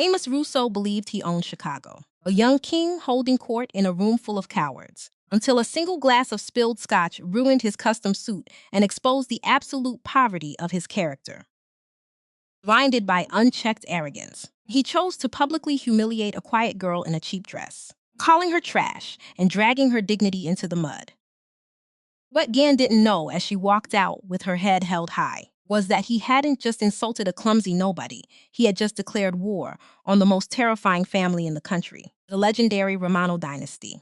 Amos Russo believed he owned Chicago, a young king holding court in a room full of cowards, until a single glass of spilled scotch ruined his custom suit and exposed the absolute poverty of his character. Blinded by unchecked arrogance, he chose to publicly humiliate a quiet girl in a cheap dress, calling her trash and dragging her dignity into the mud. What Gann didn't know as she walked out with her head held high was that he hadn't just insulted a clumsy nobody, he had just declared war on the most terrifying family in the country, the legendary Romano dynasty.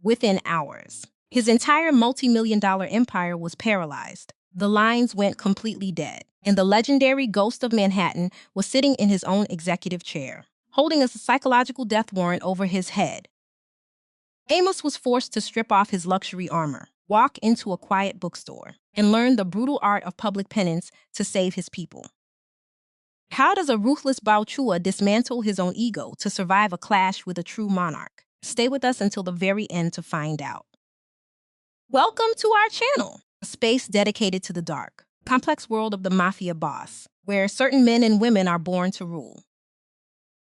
Within hours, his entire multi-million-dollar empire was paralyzed. The lines went completely dead, and the legendary Ghost of Manhattan was sitting in his own executive chair, holding a psychological death warrant over his head. Amos was forced to strip off his luxury armor, walk into a quiet bookstore, and learn the brutal art of public penance to save his people. How does a ruthless Bauchua dismantle his own ego to survive a clash with a true monarch? Stay with us until the very end to find out. Welcome to our channel, a space dedicated to the dark, complex world of the mafia boss, where certain men and women are born to rule.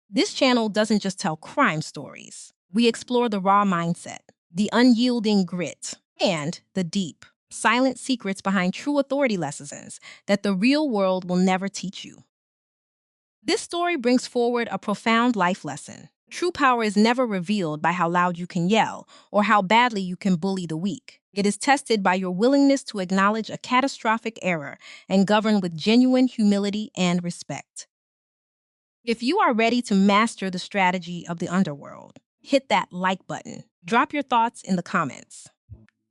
This channel doesn't just tell crime stories. We explore the raw mindset, the unyielding grit, and the deep, silent secrets behind true authority lessons that the real world will never teach you. This story brings forward a profound life lesson. True power is never revealed by how loud you can yell or how badly you can bully the weak. It is tested by your willingness to acknowledge a catastrophic error and govern with genuine humility and respect. If you are ready to master the strategy of the underworld, hit that like button, drop your thoughts in the comments,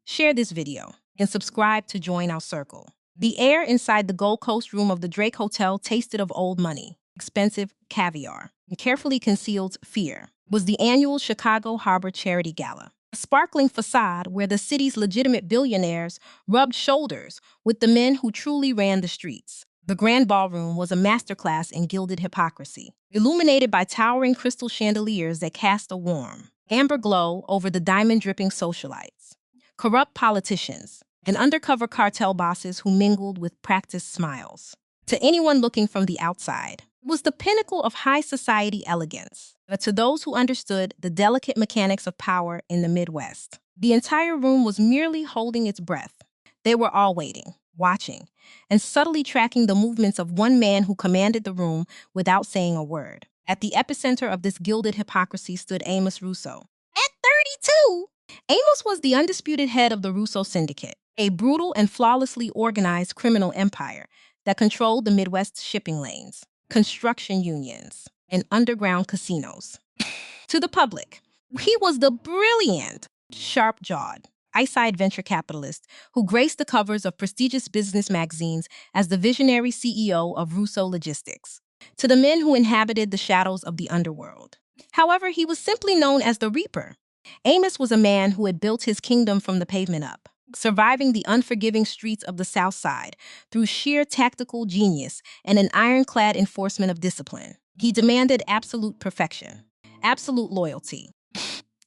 share this video, and subscribe to join our circle. The air inside the Gold Coast room of the Drake Hotel tasted of old money, expensive caviar, and carefully concealed fear. Was the annual Chicago Harbor Charity Gala, a sparkling facade where the city's legitimate billionaires rubbed shoulders with the men who truly ran the streets. The Grand Ballroom was a masterclass in gilded hypocrisy, illuminated by towering crystal chandeliers that cast a warm, amber glow over the diamond-dripping socialites, corrupt politicians, and undercover cartel bosses who mingled with practiced smiles. To anyone looking from the outside, it was the pinnacle of high society elegance. But to those who understood the delicate mechanics of power in the Midwest, the entire room was merely holding its breath. They were all waiting, watching, and subtly tracking the movements of one man who commanded the room without saying a word. At the epicenter of this gilded hypocrisy stood Amos Russo. At 32, Amos was the undisputed head of the Russo Syndicate, a brutal and flawlessly organized criminal empire that controlled the Midwest's shipping lanes, construction unions, and underground casinos. To the public, he was the brilliant, sharp-jawed, ice-eyed venture capitalist who graced the covers of prestigious business magazines as the visionary CEO of Russo Logistics. To the men who inhabited the shadows of the underworld, however, he was simply known as the Reaper. Amos was a man who had built his kingdom from the pavement up, surviving the unforgiving streets of the South Side through sheer tactical genius and an ironclad enforcement of discipline. He demanded absolute perfection, absolute loyalty,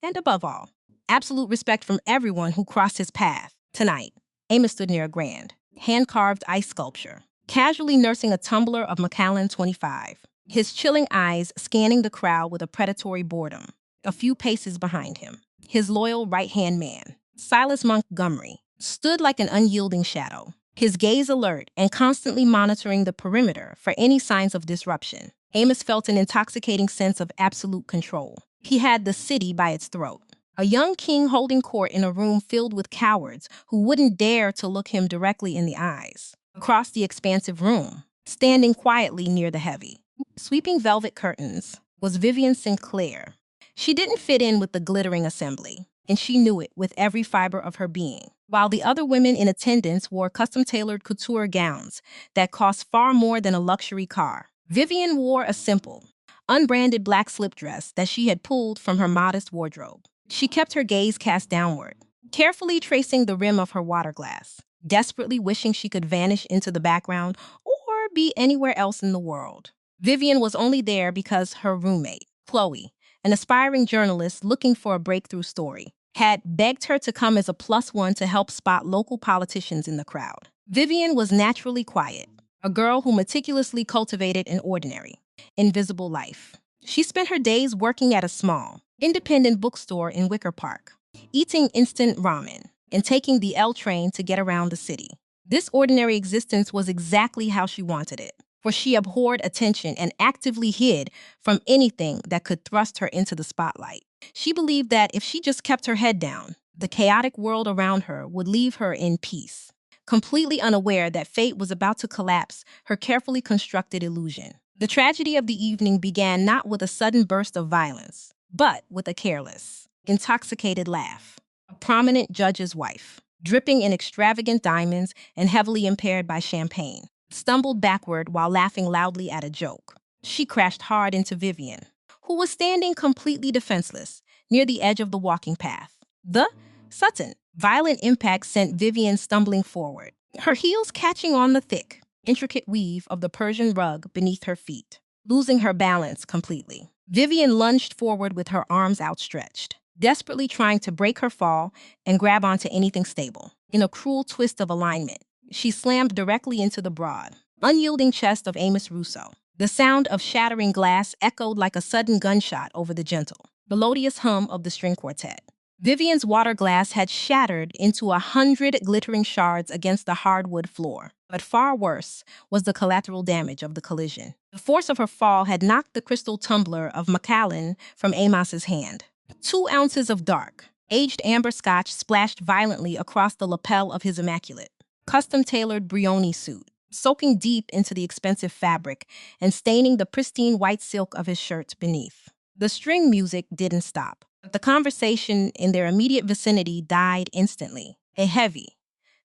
and above all, absolute respect from everyone who crossed his path. Tonight, Amos stood near a grand, hand-carved ice sculpture, casually nursing a tumbler of Macallan 25, his chilling eyes scanning the crowd with a predatory boredom. A few paces behind him, his loyal right-hand man, Silas Montgomery, stood like an unyielding shadow, his gaze alert and constantly monitoring the perimeter for any signs of disruption. Amos felt an intoxicating sense of absolute control. He had the city by its throat, a young king holding court in a room filled with cowards who wouldn't dare to look him directly in the eyes. Across the expansive room, standing quietly near the heavy, sweeping velvet curtains, was Vivian Sinclair. She didn't fit in with the glittering assembly, and she knew it with every fiber of her being. While the other women in attendance wore custom-tailored couture gowns that cost far more than a luxury car, Vivian wore a simple, unbranded black slip dress that she had pulled from her modest wardrobe. She kept her gaze cast downward, carefully tracing the rim of her water glass, desperately wishing she could vanish into the background or be anywhere else in the world. Vivian was only there because her roommate, Chloe, an aspiring journalist looking for a breakthrough story, had begged her to come as a +1 to help spot local politicians in the crowd. Vivian was naturally quiet, a girl who meticulously cultivated an ordinary, invisible life. She spent her days working at a small, independent bookstore in Wicker Park, eating instant ramen, and taking the L train to get around the city. This ordinary existence was exactly how she wanted it, for she abhorred attention and actively hid from anything that could thrust her into the spotlight. She believed that if she just kept her head down, the chaotic world around her would leave her in peace, completely unaware that fate was about to collapse her carefully constructed illusion. The tragedy of the evening began not with a sudden burst of violence, but with a careless, intoxicated laugh. A prominent judge's wife, dripping in extravagant diamonds and heavily impaired by champagne, stumbled backward while laughing loudly at a joke. She crashed hard into Vivian, who was standing completely defenseless near the edge of the walking path. The sudden, violent impact sent Vivian stumbling forward, her heels catching on the thick, intricate weave of the Persian rug beneath her feet. Losing her balance completely, Vivian lunged forward with her arms outstretched, desperately trying to break her fall and grab onto anything stable. In a cruel twist of alignment, she slammed directly into the broad, unyielding chest of Amos Russo. The sound of shattering glass echoed like a sudden gunshot over the gentle, melodious hum of the string quartet. Vivian's water glass had shattered into 100 glittering shards against the hardwood floor. But far worse was the collateral damage of the collision. The force of her fall had knocked the crystal tumbler of Macallan from Amos's hand. 2 ounces of dark, aged amber scotch splashed violently across the lapel of his immaculate, custom-tailored Brioni suit, soaking deep into the expensive fabric and staining the pristine white silk of his shirt beneath. The string music didn't stop, but the conversation in their immediate vicinity died instantly. A heavy,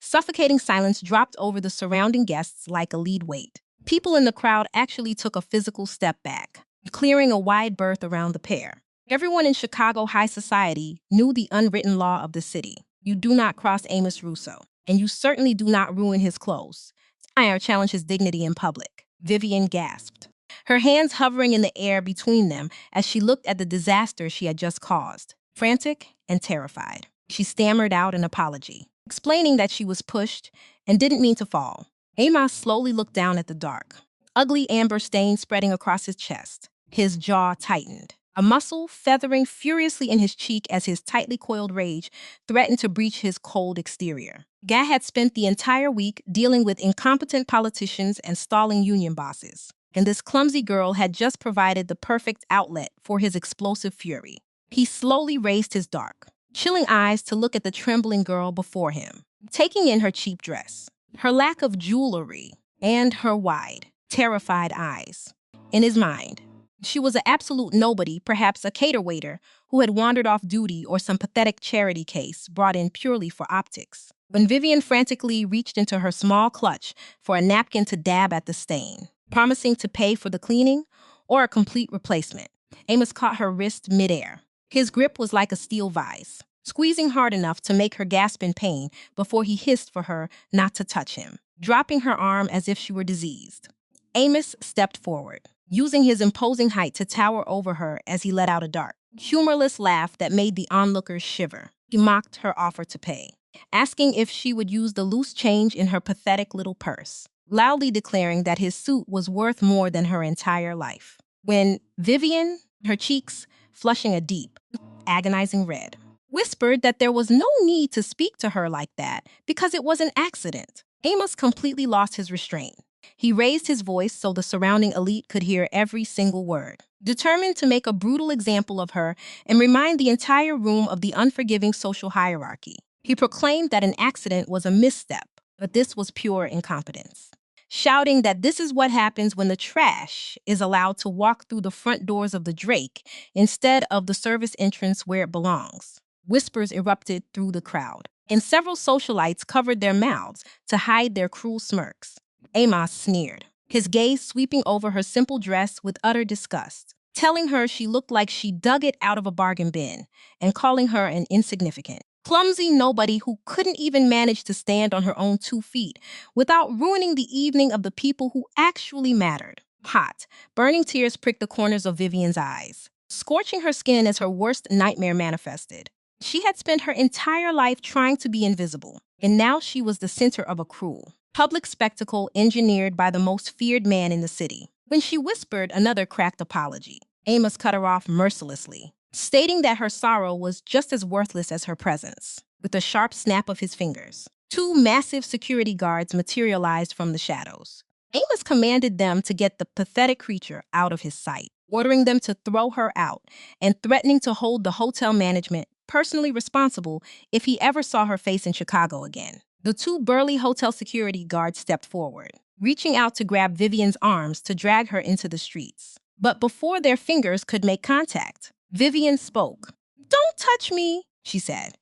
suffocating silence dropped over the surrounding guests like a lead weight. People in the crowd actually took a physical step back, clearing a wide berth around the pair. Everyone in Chicago high society knew the unwritten law of the city. You do not cross Amos Russo, and you certainly do not ruin his clothes or challenge his dignity in public. Vivian gasped, her hands hovering in the air between them as she looked at the disaster she had just caused. Frantic and terrified, she stammered out an apology, explaining that she was pushed and didn't mean to fall. Amos slowly looked down at the dark, ugly amber stain spreading across his chest. His jaw tightened, a muscle feathering furiously in his cheek as his tightly coiled rage threatened to breach his cold exterior. Guy had spent the entire week dealing with incompetent politicians and stalling union bosses, and this clumsy girl had just provided the perfect outlet for his explosive fury. He slowly raised his dark, chilling eyes to look at the trembling girl before him, taking in her cheap dress, her lack of jewelry, and her wide, terrified eyes. In his mind, she was an absolute nobody, perhaps a cater waiter who had wandered off duty or some pathetic charity case brought in purely for optics. When Vivian frantically reached into her small clutch for a napkin to dab at the stain, promising to pay for the cleaning or a complete replacement, Amos caught her wrist midair. His grip was like a steel vise, squeezing hard enough to make her gasp in pain before he hissed for her not to touch him, dropping her arm as if she were diseased. Amos stepped forward, using his imposing height to tower over her as he let out a dark, humorless laugh that made the onlookers shiver. He mocked her offer to pay, asking if she would use the loose change in her pathetic little purse, loudly declaring that his suit was worth more than her entire life. When Vivian, her cheeks flushing a deep, agonizing red, whispered that there was no need to speak to her like that because it was an accident, Amos completely lost his restraint. He raised his voice so the surrounding elite could hear every single word, determined to make a brutal example of her and remind the entire room of the unforgiving social hierarchy. He proclaimed that an accident was a misstep, but this was pure incompetence, shouting that this is what happens when the trash is allowed to walk through the front doors of the Drake instead of the service entrance where it belongs. Whispers erupted through the crowd, and several socialites covered their mouths to hide their cruel smirks. Amos sneered, his gaze sweeping over her simple dress with utter disgust, telling her she looked like she dug it out of a bargain bin and calling her an insignificant, clumsy nobody who couldn't even manage to stand on her own 2 feet without ruining the evening of the people who actually mattered. Hot, burning tears pricked the corners of Vivian's eyes, scorching her skin as her worst nightmare manifested. She had spent her entire life trying to be invisible, and now she was the center of a cruel, public spectacle engineered by the most feared man in the city. When she whispered another cracked apology, Amos cut her off mercilessly, stating that her sorrow was just as worthless as her presence. With a sharp snap of his fingers, two massive security guards materialized from the shadows. Amos commanded them to get the pathetic creature out of his sight, ordering them to throw her out and threatening to hold the hotel management personally responsible if he ever saw her face in Chicago again. The two burly hotel security guards stepped forward, reaching out to grab Vivian's arms to drag her into the streets. But before their fingers could make contact, Vivian spoke. "Don't touch me," she said.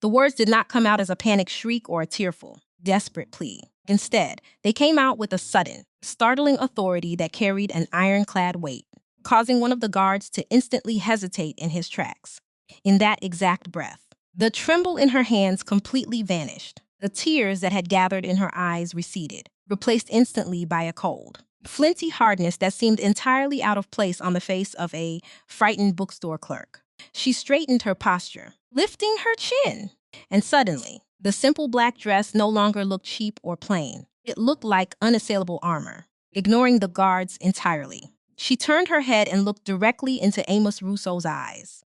The words did not come out as a panicked shriek or a tearful, desperate plea. Instead, they came out with a sudden, startling authority that carried an ironclad weight, causing one of the guards to instantly hesitate in his tracks. In that exact breath, the tremble in her hands completely vanished. The tears that had gathered in her eyes receded, replaced instantly by a cold, flinty hardness that seemed entirely out of place on the face of a frightened bookstore clerk. She straightened her posture, lifting her chin. And suddenly, the simple black dress no longer looked cheap or plain. It looked like unassailable armor. Ignoring the guards entirely, she turned her head and looked directly into Amos Russo's eyes.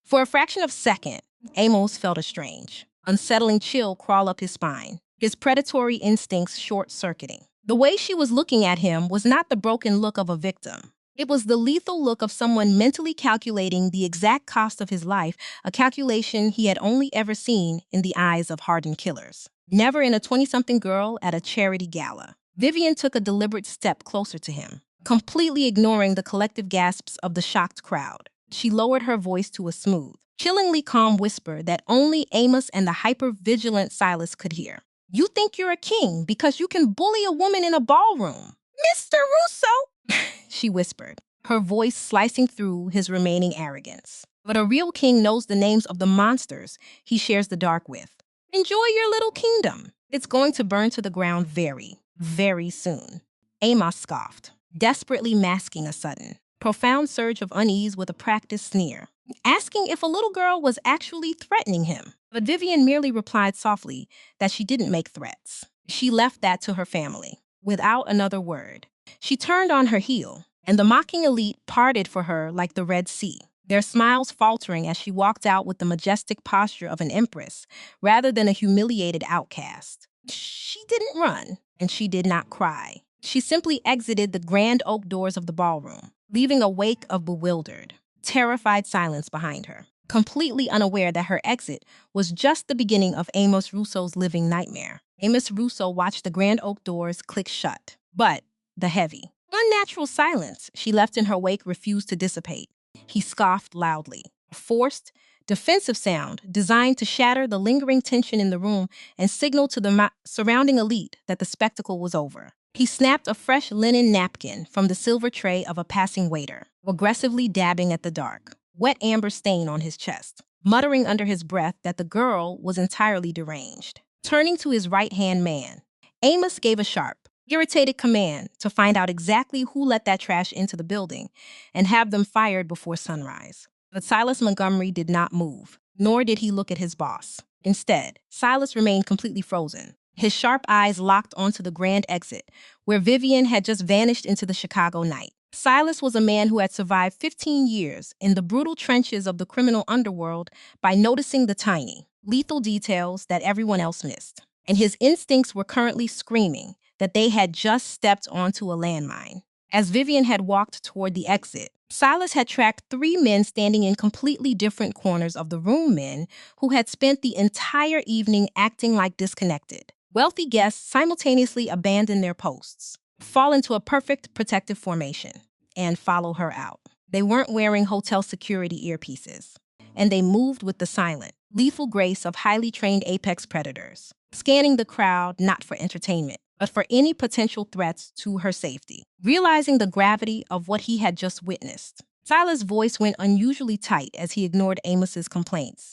For a fraction of a second, Amos felt a strange, unsettling chill crawl up his spine, his predatory instincts short-circuiting. The way she was looking at him was not the broken look of a victim. It was the lethal look of someone mentally calculating the exact cost of his life, a calculation he had only ever seen in the eyes of hardened killers. Never in a 20-something girl at a charity gala. Vivian took a deliberate step closer to him, completely ignoring the collective gasps of the shocked crowd. She lowered her voice to a smooth, chillingly calm whisper that only Amos and the hyper-vigilant Silas could hear. "You think you're a king because you can bully a woman in a ballroom." "Mr. Russo," she whispered, her voice slicing through his remaining arrogance. "But a real king knows the names of the monsters he shares the dark with. Enjoy your little kingdom. It's going to burn to the ground very, very soon." Amos scoffed, desperately masking a sudden, profound surge of unease with a practiced sneer, asking if a little girl was actually threatening him. But Vivian merely replied softly that she didn't make threats. She left that to her family, without another word. She turned on her heel, and the mocking elite parted for her like the Red Sea, their smiles faltering as she walked out with the majestic posture of an empress rather than a humiliated outcast. She didn't run, and she did not cry. She simply exited the grand oak doors of the ballroom, leaving a wake of bewildered, terrified silence behind her, completely unaware that her exit was just the beginning of Amos Russo's living nightmare. Amos Russo watched the grand oak doors click shut, but the heavy, unnatural silence she left in her wake refused to dissipate. He scoffed loudly, a forced, defensive sound designed to shatter the lingering tension in the room and signal to the surrounding elite that the spectacle was over. He snapped a fresh linen napkin from the silver tray of a passing waiter, aggressively dabbing at the dark, wet amber stain on his chest, muttering under his breath that the girl was entirely deranged. Turning to his right-hand man, Amos gave a sharp, irritated command to find out exactly who let that trash into the building and have them fired before sunrise. But Silas Montgomery did not move, nor did he look at his boss. Instead, Silas remained completely frozen, his sharp eyes locked onto the grand exit, where Vivian had just vanished into the Chicago night. Silas was a man who had survived 15 years in the brutal trenches of the criminal underworld by noticing the tiny, lethal details that everyone else missed. And his instincts were currently screaming that they had just stepped onto a landmine. As Vivian had walked toward the exit, Silas had tracked three men standing in completely different corners of the room, men who had spent the entire evening acting like disconnected. Wealthy guests simultaneously abandon their posts, fall into a perfect protective formation, and follow her out. They weren't wearing hotel security earpieces, and they moved with the silent, lethal grace of highly trained apex predators, scanning the crowd not for entertainment, but for any potential threats to her safety. Realizing the gravity of what he had just witnessed, Silas' voice went unusually tight as he ignored Amos's complaints,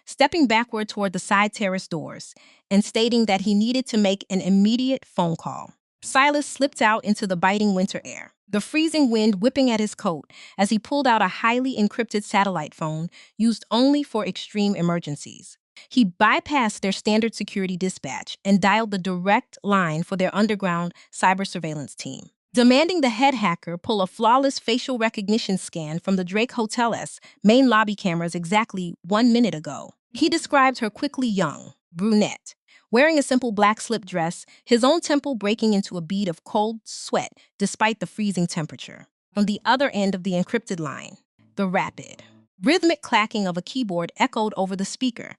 stepping backward toward the side terrace doors and stating that he needed to make an immediate phone call. Silas slipped out into the biting winter air, the freezing wind whipping at his coat as he pulled out a highly encrypted satellite phone used only for extreme emergencies. He bypassed their standard security dispatch and dialed the direct line for their underground cyber surveillance team, demanding the head hacker pull a flawless facial recognition scan from the Drake Hotel's main lobby cameras exactly 1 minute ago. He described her quickly young, brunette, wearing a simple black slip dress, his own temple breaking into a bead of cold sweat despite the freezing temperature. On the other end of the encrypted line, the rapid, rhythmic clacking of a keyboard echoed over the speaker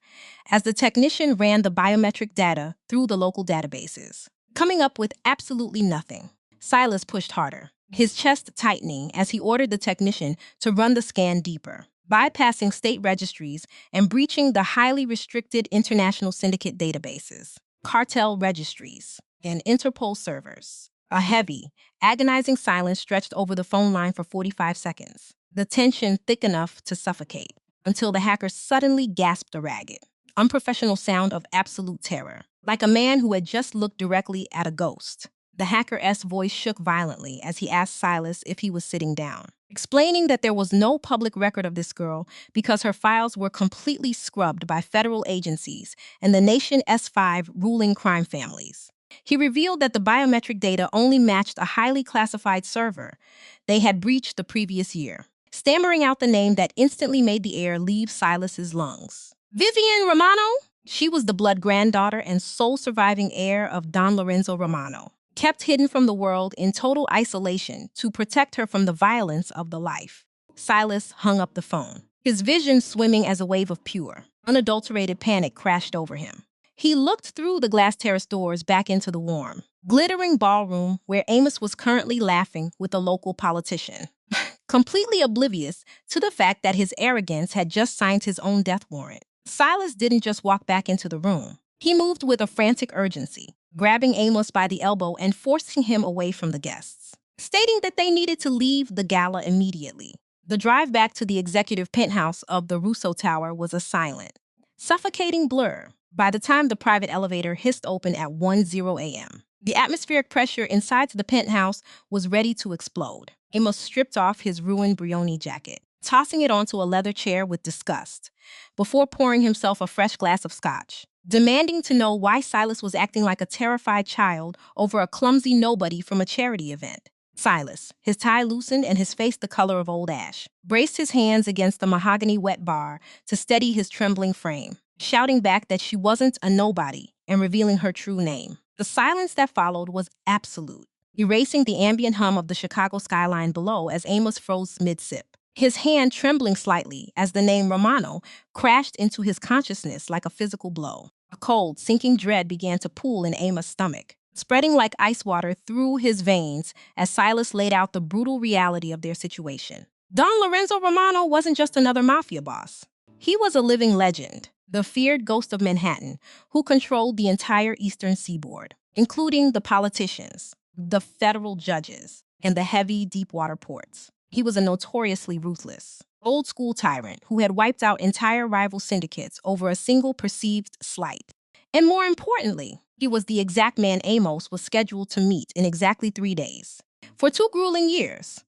as the technician ran the biometric data through the local databases, coming up with absolutely nothing. Silas pushed harder, his chest tightening as he ordered the technician to run the scan deeper, bypassing state registries and breaching the highly restricted international syndicate databases, cartel registries, and Interpol servers. A heavy, agonizing silence stretched over the phone line for 45 seconds, the tension thick enough to suffocate, until the hacker suddenly gasped a ragged, unprofessional sound of absolute terror, like a man who had just looked directly at a ghost. The hacker's voice shook violently as he asked Silas if he was sitting down, explaining that there was no public record of this girl because her files were completely scrubbed by federal agencies and the Nation S5 ruling crime families. He revealed that the biometric data only matched a highly classified server they had breached the previous year, stammering out the name that instantly made the air leave Silas's lungs. Vivian Romano? She was the blood granddaughter and sole surviving heir of Don Lorenzo Romano, kept hidden from the world in total isolation to protect her from the violence of the life. Silas hung up the phone, his vision swimming as a wave of pure, unadulterated panic crashed over him. He looked through the glass terrace doors back into the warm, glittering ballroom where Amos was currently laughing with a local politician, completely oblivious to the fact that his arrogance had just signed his own death warrant. Silas didn't just walk back into the room. He moved with a frantic urgency, grabbing Amos by the elbow and forcing him away from the guests, stating that they needed to leave the gala immediately. The drive back to the executive penthouse of the Russo Tower was a silent, suffocating blur by the time the private elevator hissed open at 1:00 a.m. The atmospheric pressure inside the penthouse was ready to explode. Amos stripped off his ruined Brioni jacket, tossing it onto a leather chair with disgust, before pouring himself a fresh glass of scotch, demanding to know why Silas was acting like a terrified child over a clumsy nobody from a charity event. Silas, his tie loosened and his face the color of old ash, braced his hands against the mahogany wet bar to steady his trembling frame, shouting back that she wasn't a nobody and revealing her true name. The silence that followed was absolute, erasing the ambient hum of the Chicago skyline below as Amos froze mid-sip, his hand trembling slightly as the name Romano crashed into his consciousness like a physical blow. A cold, sinking dread began to pool in Amos' stomach, spreading like ice water through his veins as Silas laid out the brutal reality of their situation. Don Lorenzo Romano wasn't just another mafia boss. He was a living legend, the feared ghost of Manhattan, who controlled the entire eastern seaboard, including the politicians, the federal judges, and the heavy, deep-water ports. He was a notoriously ruthless, old-school tyrant who had wiped out entire rival syndicates over a single perceived slight. And more importantly, he was the exact man Amos was scheduled to meet in exactly 3 days. For 2 grueling years,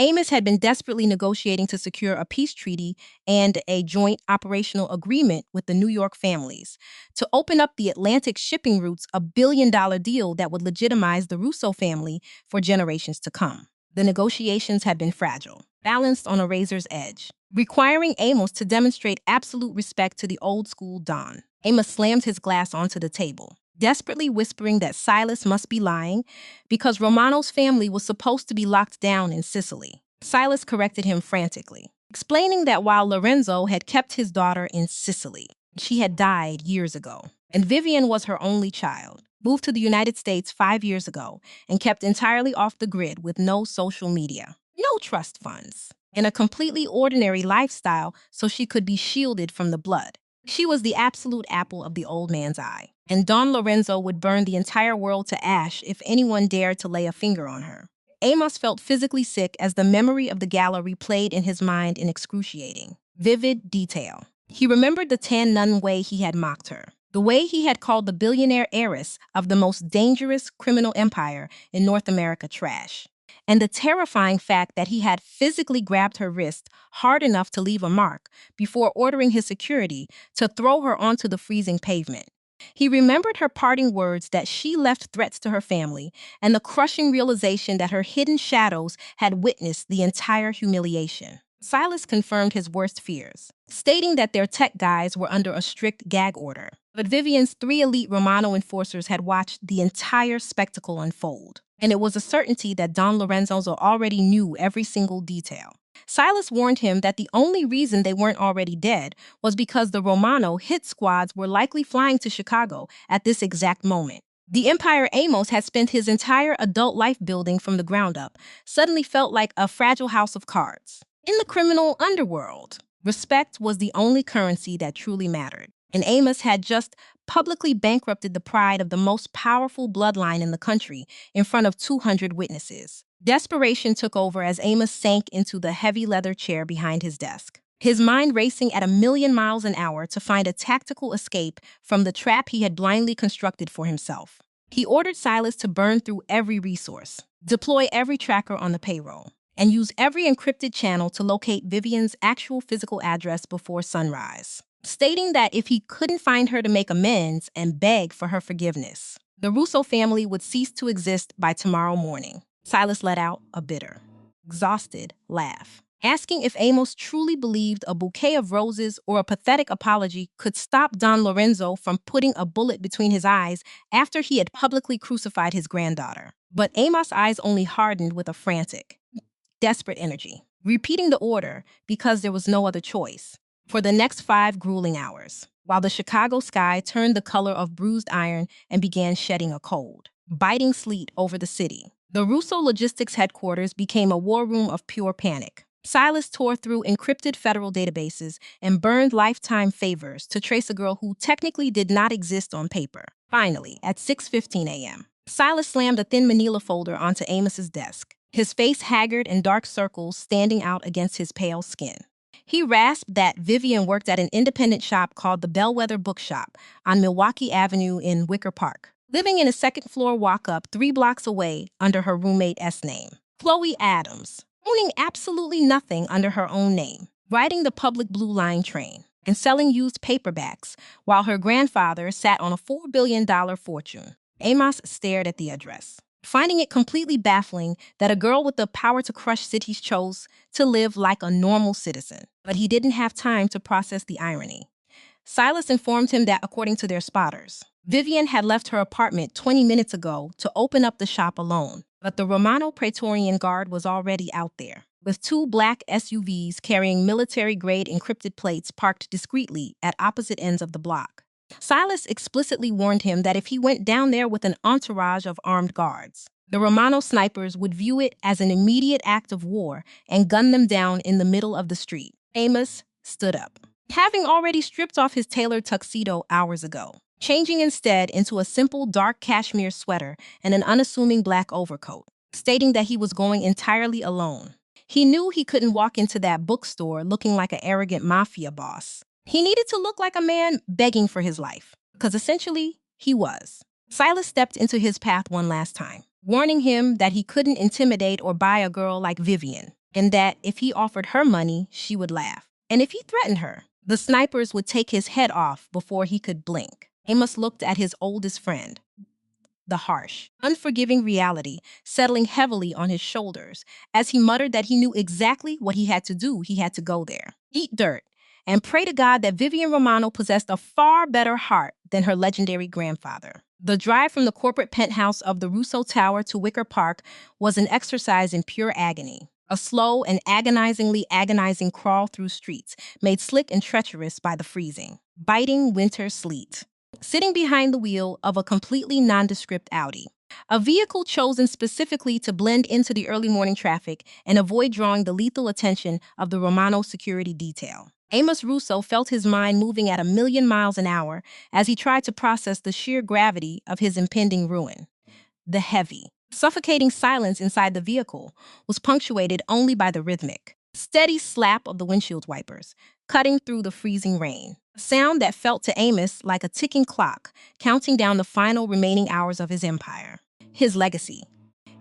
Amos had been desperately negotiating to secure a peace treaty and a joint operational agreement with the New York families to open up the Atlantic shipping routes, a billion-dollar deal that would legitimize the Russo family for generations to come. The negotiations had been fragile, balanced on a razor's edge, requiring Amos to demonstrate absolute respect to the old-school Don. Amos slammed his glass onto the table, desperately whispering that Silas must be lying because Romano's family was supposed to be locked down in Sicily. Silas corrected him frantically, explaining that while Lorenzo had kept his daughter in Sicily, she had died years ago, and Vivian was her only child, moved to the United States 5 years ago, and kept entirely off the grid with no social media, no trust funds, and a completely ordinary lifestyle so she could be shielded from the blood. She was the absolute apple of the old man's eye, and Don Lorenzo would burn the entire world to ash if anyone dared to lay a finger on her. Amos felt physically sick as the memory of the gala replayed in his mind in excruciating, vivid detail. He remembered the tan-nun way he had mocked her, the way he had called the billionaire heiress of the most dangerous criminal empire in North America trash, and the terrifying fact that he had physically grabbed her wrist hard enough to leave a mark before ordering his security to throw her onto the freezing pavement. He remembered her parting words that she left threats to her family and the crushing realization that her hidden shadows had witnessed the entire humiliation. Silas confirmed his worst fears, stating that their tech guys were under a strict gag order. But Vivian's 3 elite Romano enforcers had watched the entire spectacle unfold, and it was a certainty that Don Lorenzo already knew every single detail. Silas warned him that the only reason they weren't already dead was because the Romano hit squads were likely flying to Chicago at this exact moment. The Empire Amos had spent his entire adult life building from the ground up, suddenly felt like a fragile house of cards. In the criminal underworld, respect was the only currency that truly mattered, and Amos had just publicly bankrupted the pride of the most powerful bloodline in the country in front of 200 witnesses. Desperation took over as Amos sank into the heavy leather chair behind his desk, his mind racing at 1,000,000 miles an hour to find a tactical escape from the trap he had blindly constructed for himself. He ordered Silas to burn through every resource, deploy every tracker on the payroll, and use every encrypted channel to locate Vivian's actual physical address before sunrise, stating that if he couldn't find her to make amends and beg for her forgiveness, the Russo family would cease to exist by tomorrow morning. Silas let out a bitter, exhausted laugh, asking if Amos truly believed a bouquet of roses or a pathetic apology could stop Don Lorenzo from putting a bullet between his eyes after he had publicly crucified his granddaughter. But Amos' eyes only hardened with a frantic, desperate energy, repeating the order because there was no other choice, for the next 5 grueling hours, while the Chicago sky turned the color of bruised iron and began shedding a cold, biting sleet over the city. The Russo Logistics headquarters became a war room of pure panic. Silas tore through encrypted federal databases and burned lifetime favors to trace a girl who technically did not exist on paper. Finally, at 6:15 a.m., Silas slammed a thin manila folder onto Amos's desk, his face haggard and dark circles standing out against his pale skin. He rasped that Vivian worked at an independent shop called the Bellwether Bookshop on Milwaukee Avenue in Wicker Park, living in a second-floor walk-up 3 blocks away under her roommate's name, Chloe Adams, owning absolutely nothing under her own name, riding the public Blue Line train, and selling used paperbacks while her grandfather sat on a $4 billion fortune. Amos stared at the address, finding it completely baffling that a girl with the power to crush cities chose to live like a normal citizen. But he didn't have time to process the irony. Silas informed him that, according to their spotters, Vivian had left her apartment 20 minutes ago to open up the shop alone. But the Romano Praetorian Guard was already out there, with 2 black SUVs carrying military-grade encrypted plates parked discreetly at opposite ends of the block. Silas explicitly warned him that if he went down there with an entourage of armed guards, the Romano snipers would view it as an immediate act of war and gun them down in the middle of the street. Amos stood up, having already stripped off his tailored tuxedo hours ago, changing instead into a simple dark cashmere sweater and an unassuming black overcoat, stating that he was going entirely alone. He knew he couldn't walk into that bookstore looking like an arrogant mafia boss. He needed to look like a man begging for his life, because essentially, he was. Silas stepped into his path one last time, warning him that he couldn't intimidate or buy a girl like Vivian, and that if he offered her money, she would laugh. And if he threatened her, the snipers would take his head off before he could blink. Amos looked at his oldest friend, the harsh, unforgiving reality settling heavily on his shoulders as he muttered that he knew exactly what he had to do. He had to go there, eat dirt, and pray to God that Vivian Romano possessed a far better heart than her legendary grandfather. The drive from the corporate penthouse of the Russo Tower to Wicker Park was an exercise in pure agony, a slow and agonizingly agonizing crawl through streets made slick and treacherous by the freezing, biting winter sleet. Sitting behind the wheel of a completely nondescript Audi, a vehicle chosen specifically to blend into the early morning traffic and avoid drawing the lethal attention of the Romano security detail, Amos Russo felt his mind moving at 1,000,000 miles an hour as he tried to process the sheer gravity of his impending ruin. The heavy, suffocating silence inside the vehicle was punctuated only by the rhythmic, steady slap of the windshield wipers, cutting through the freezing rain. A sound that felt to Amos like a ticking clock, counting down the final remaining hours of his empire, his legacy,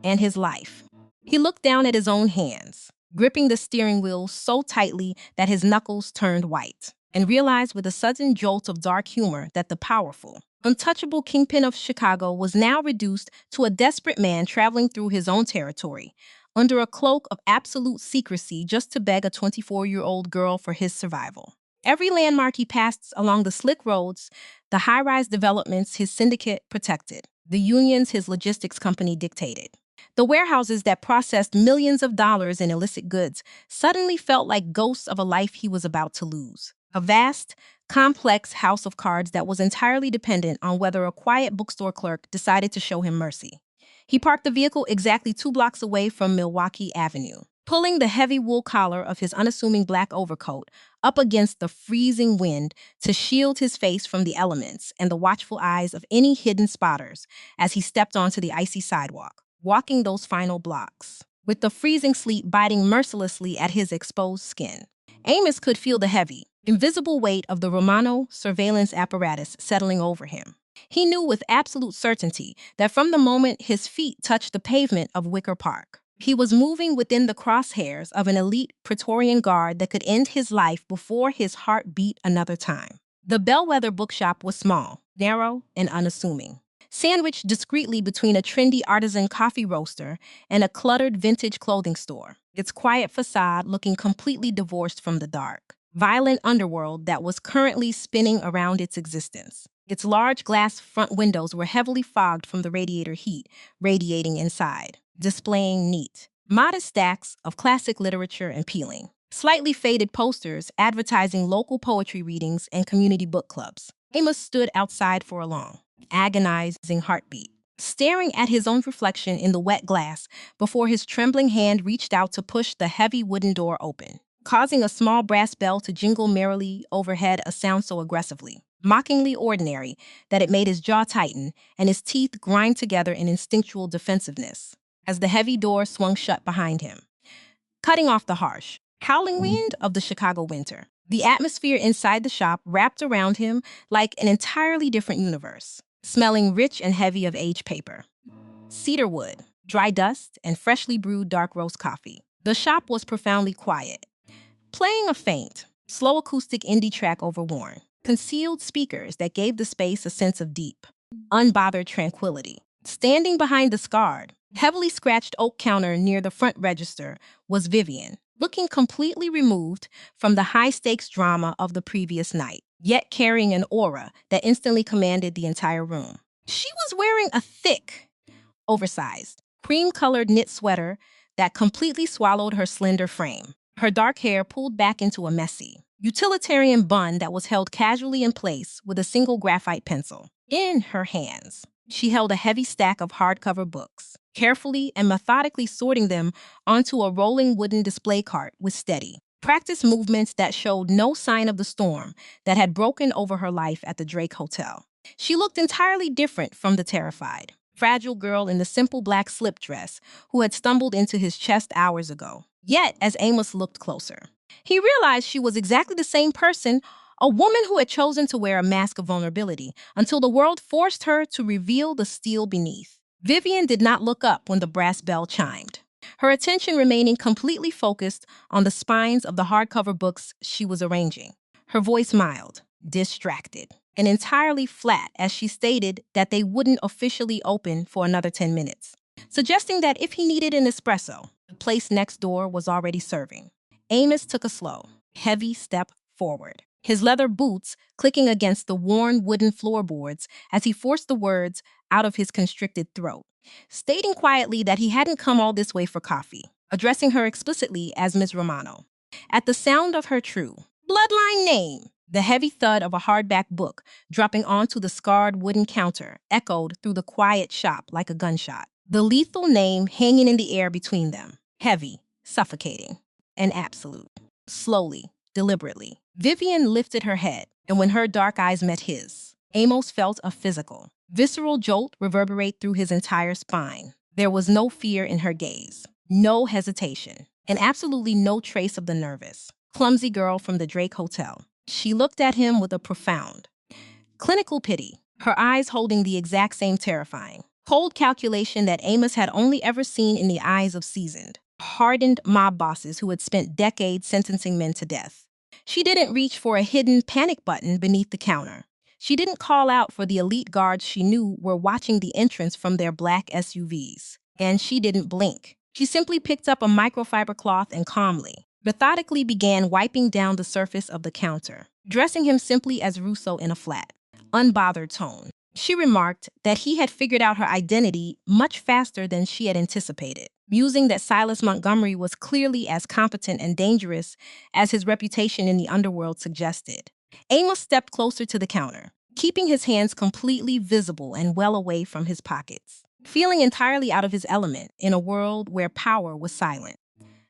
and his life. He looked down at his own hands, gripping the steering wheel so tightly that his knuckles turned white, and realized with a sudden jolt of dark humor that the powerful, untouchable kingpin of Chicago was now reduced to a desperate man traveling through his own territory, under a cloak of absolute secrecy just to beg a 24-year-old girl for his survival. Every landmark he passed along the slick roads, the high-rise developments his syndicate protected, the unions his logistics company dictated, the warehouses that processed millions of dollars in illicit goods suddenly felt like ghosts of a life he was about to lose. A vast, complex house of cards that was entirely dependent on whether a quiet bookstore clerk decided to show him mercy. He parked the vehicle exactly 2 blocks away from Milwaukee Avenue, pulling the heavy wool collar of his unassuming black overcoat up against the freezing wind to shield his face from the elements and the watchful eyes of any hidden spotters as he stepped onto the icy sidewalk, walking those final blocks, with the freezing sleet biting mercilessly at his exposed skin. Amos could feel the heavy, invisible weight of the Romano surveillance apparatus settling over him. He knew with absolute certainty that from the moment his feet touched the pavement of Wicker Park, he was moving within the crosshairs of an elite Praetorian guard that could end his life before his heart beat another time. The Bellwether bookshop was small, narrow, and unassuming, sandwiched discreetly between a trendy artisan coffee roaster and a cluttered vintage clothing store, its quiet facade looking completely divorced from the dark, violent underworld that was currently spinning around its existence. Its large glass front windows were heavily fogged from the radiator heat radiating inside, displaying neat, modest stacks of classic literature and peeling, slightly faded posters advertising local poetry readings and community book clubs. Amos stood outside for a long, agonizing heartbeat, staring at his own reflection in the wet glass before his trembling hand reached out to push the heavy wooden door open, causing a small brass bell to jingle merrily overhead, a sound so aggressively, mockingly ordinary that it made his jaw tighten and his teeth grind together in instinctual defensiveness as the heavy door swung shut behind him, cutting off the harsh, howling wind of the Chicago winter. The atmosphere inside the shop wrapped around him like an entirely different universe, smelling rich and heavy of aged paper, cedar wood, dry dust, and freshly brewed dark roast coffee. The shop was profoundly quiet, playing a faint, slow acoustic indie track over worn, concealed speakers that gave the space a sense of deep, unbothered tranquility. Standing behind the scarred, heavily scratched oak counter near the front register was Vivian, looking completely removed from the high-stakes drama of the previous night, yet carrying an aura that instantly commanded the entire room. She was wearing a thick, oversized, cream-colored knit sweater that completely swallowed her slender frame, her dark hair pulled back into a messy, utilitarian bun that was held casually in place with a single graphite pencil. In her hands, she held a heavy stack of hardcover books, carefully and methodically sorting them onto a rolling wooden display cart with steady, practiced movements that showed no sign of the storm that had broken over her life at the Drake Hotel. She looked entirely different from the terrified, fragile girl in the simple black slip dress who had stumbled into his chest hours ago. Yet, as Amos looked closer, he realized she was exactly the same person, a woman who had chosen to wear a mask of vulnerability until the world forced her to reveal the steel beneath. Vivian did not look up when the brass bell chimed, her attention remaining completely focused on the spines of the hardcover books she was arranging. Her voice mild, distracted, and entirely flat as she stated that they wouldn't officially open for another 10 minutes, suggesting that if he needed an espresso, the place next door was already serving. Amos took a slow, heavy step forward, his leather boots clicking against the worn wooden floorboards as he forced the words out of his constricted throat, stating quietly that he hadn't come all this way for coffee, addressing her explicitly as Ms. Romano. At the sound of her true, bloodline name, the heavy thud of a hardback book dropping onto the scarred wooden counter echoed through the quiet shop like a gunshot, the lethal name hanging in the air between them, heavy, suffocating, and absolute. Slowly, deliberately, Vivian lifted her head, and when her dark eyes met his, Amos felt a physical, visceral jolt reverberate through his entire spine. There was no fear in her gaze, no hesitation, and absolutely no trace of the nervous, clumsy girl from the Drake Hotel. She looked at him with a profound, clinical pity, her eyes holding the exact same terrifying, Cold calculation that Amos had only ever seen in the eyes of seasoned, hardened mob bosses who had spent decades sentencing men to death. She didn't reach for a hidden panic button beneath the counter. She didn't call out for the elite guards she knew were watching the entrance from their black SUVs. And she didn't blink. She simply picked up a microfiber cloth and calmly, methodically began wiping down the surface of the counter, dressing him simply as Russo in a flat, unbothered tone. She remarked that he had figured out her identity much faster than she had anticipated, musing that Silas Montgomery was clearly as competent and dangerous as his reputation in the underworld suggested. Amos stepped closer to the counter, keeping his hands completely visible and well away from his pockets, feeling entirely out of his element in a world where power was silent,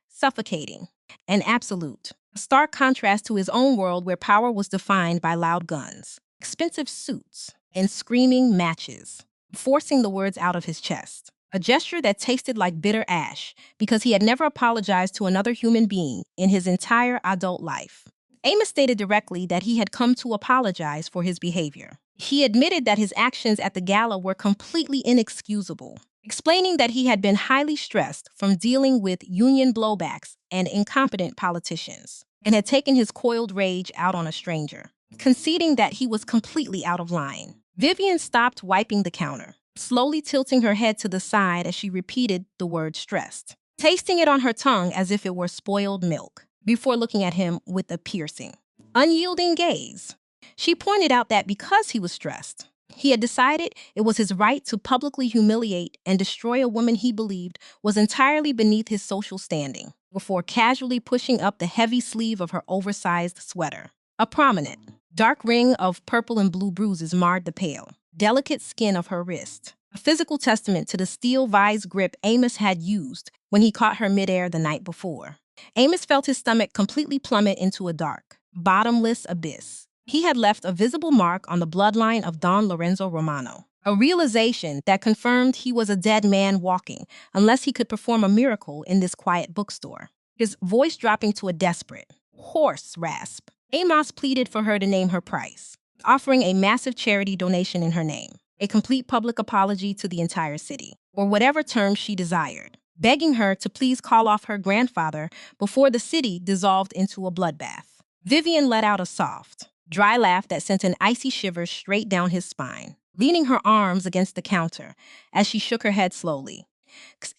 suffocating, and absolute. A stark contrast to his own world where power was defined by loud guns, expensive suits, and screaming matches, forcing the words out of his chest. A gesture that tasted like bitter ash because he had never apologized to another human being in his entire adult life. Amos stated directly that he had come to apologize for his behavior. He admitted that his actions at the gala were completely inexcusable, explaining that he had been highly stressed from dealing with union blowbacks and incompetent politicians, and had taken his coiled rage out on a stranger, conceding that he was completely out of line. Vivian stopped wiping the counter, slowly tilting her head to the side as she repeated the word stressed, tasting it on her tongue as if it were spoiled milk, before looking at him with a piercing, unyielding gaze. She pointed out that because he was stressed, he had decided it was his right to publicly humiliate and destroy a woman he believed was entirely beneath his social standing, before casually pushing up the heavy sleeve of her oversized sweater. A prominent, dark ring of purple and blue bruises marred the pale, delicate skin of her wrist, a physical testament to the steel vise grip Amos had used when he caught her midair the night before. Amos felt his stomach completely plummet into a dark, bottomless abyss. He had left a visible mark on the bloodline of Don Lorenzo Romano, a realization that confirmed he was a dead man walking unless he could perform a miracle in this quiet bookstore. His voice dropping to a desperate, hoarse rasp. Amos pleaded for her to name her price, offering a massive charity donation in her name, a complete public apology to the entire city, or whatever terms she desired, begging her to please call off her grandfather before the city dissolved into a bloodbath. Vivian let out a soft, dry laugh that sent an icy shiver straight down his spine, leaning her arms against the counter as she shook her head slowly,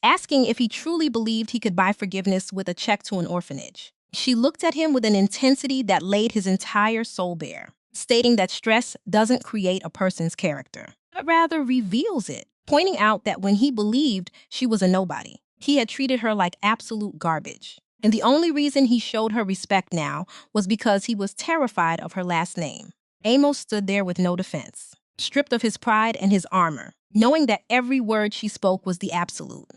asking if he truly believed he could buy forgiveness with a check to an orphanage. She looked at him with an intensity that laid his entire soul bare, stating that stress doesn't create a person's character, but rather reveals it, pointing out that when he believed she was a nobody, he had treated her like absolute garbage. And the only reason he showed her respect now was because he was terrified of her last name. Amos stood there with no defense, stripped of his pride and his armor, knowing that every word she spoke was the absolute,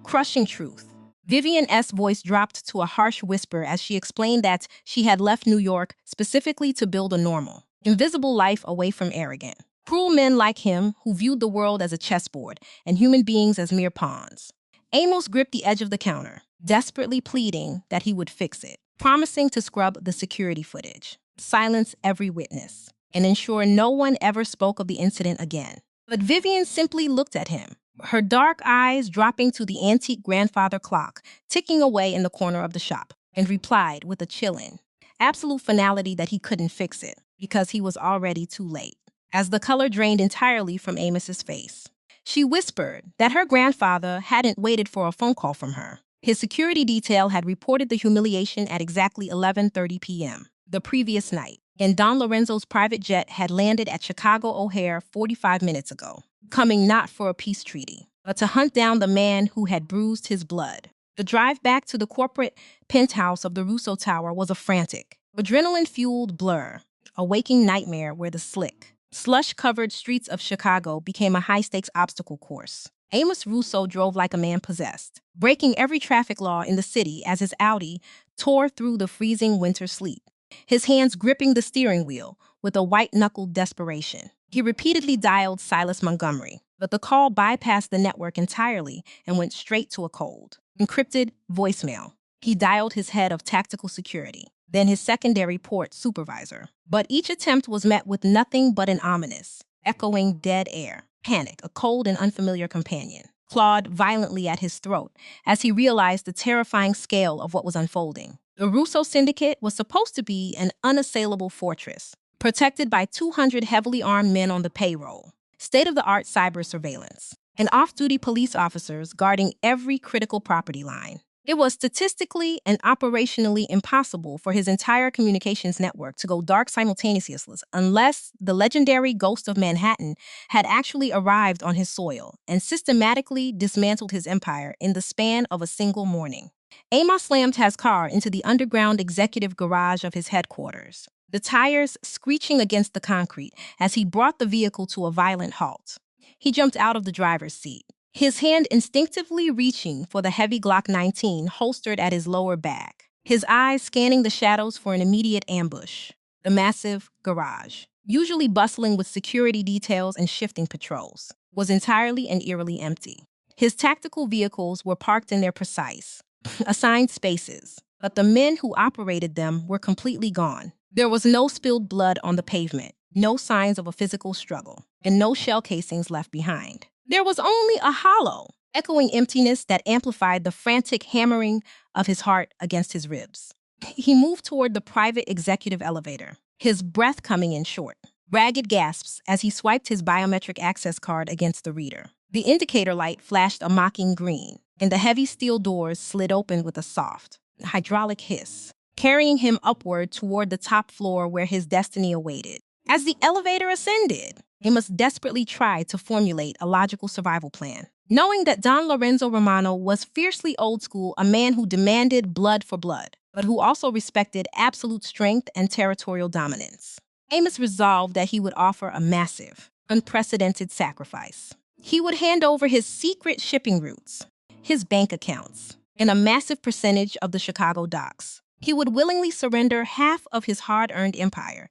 crushing truth. Vivian's voice dropped to a harsh whisper as she explained that she had left New York specifically to build a normal, invisible life away from arrogant, cruel men like him who viewed the world as a chessboard and human beings as mere pawns. Amos gripped the edge of the counter, desperately pleading that he would fix it, promising to scrub the security footage, silence every witness, and ensure no one ever spoke of the incident again. But Vivian simply looked at him, her dark eyes dropping to the antique grandfather clock ticking away in the corner of the shop, and replied with a chilling, absolute finality that he couldn't fix it because he was already too late, as the color drained entirely from Amos's face. She whispered that her grandfather hadn't waited for a phone call from her. His security detail had reported the humiliation at exactly 11:30 p.m. the previous night, and Don Lorenzo's private jet had landed at Chicago O'Hare 45 minutes ago, coming not for a peace treaty, but to hunt down the man who had bruised his blood. The drive back to the corporate penthouse of the Russo Tower was a frantic, adrenaline-fueled blur, a waking nightmare where the slick, slush-covered streets of Chicago became a high-stakes obstacle course. Amos Russo drove like a man possessed, breaking every traffic law in the city as his Audi tore through the freezing winter sleet, his hands gripping the steering wheel with a white-knuckled desperation. He repeatedly dialed Silas Montgomery, but the call bypassed the network entirely and went straight to a cold, encrypted voicemail. He dialed his head of tactical security, then his secondary port supervisor. But each attempt was met with nothing but an ominous, echoing dead air. Panic, a cold and unfamiliar companion, clawed violently at his throat as he realized the terrifying scale of what was unfolding. The Russo Syndicate was supposed to be an unassailable fortress, protected by 200 heavily armed men on the payroll, state-of-the-art cyber surveillance, and off-duty police officers guarding every critical property line. It was statistically and operationally impossible for his entire communications network to go dark simultaneously unless the legendary Ghost of Manhattan had actually arrived on his soil and systematically dismantled his empire in the span of a single morning. Amos slammed his car into the underground executive garage of his headquarters, the tires screeching against the concrete as he brought the vehicle to a violent halt. He jumped out of the driver's seat, his hand instinctively reaching for the heavy Glock 19 holstered at his lower back, his eyes scanning the shadows for an immediate ambush. The massive garage, usually bustling with security details and shifting patrols, was entirely and eerily empty. His tactical vehicles were parked in their precise, assigned spaces, but the men who operated them were completely gone. There was no spilled blood on the pavement, no signs of a physical struggle, and no shell casings left behind. There was only a hollow, echoing emptiness that amplified the frantic hammering of his heart against his ribs. He moved toward the private executive elevator, his breath coming in short, ragged gasps as he swiped his biometric access card against the reader. The indicator light flashed a mocking green, and the heavy steel doors slid open with a soft, hydraulic hiss, carrying him upward toward the top floor where his destiny awaited. As the elevator ascended, Amos desperately tried to formulate a logical survival plan, knowing that Don Lorenzo Romano was fiercely old school, a man who demanded blood for blood, but who also respected absolute strength and territorial dominance. Amos resolved that he would offer a massive, unprecedented sacrifice. He would hand over his secret shipping routes, his bank accounts, and a massive percentage of the Chicago docks. He would willingly surrender half of his hard-earned empire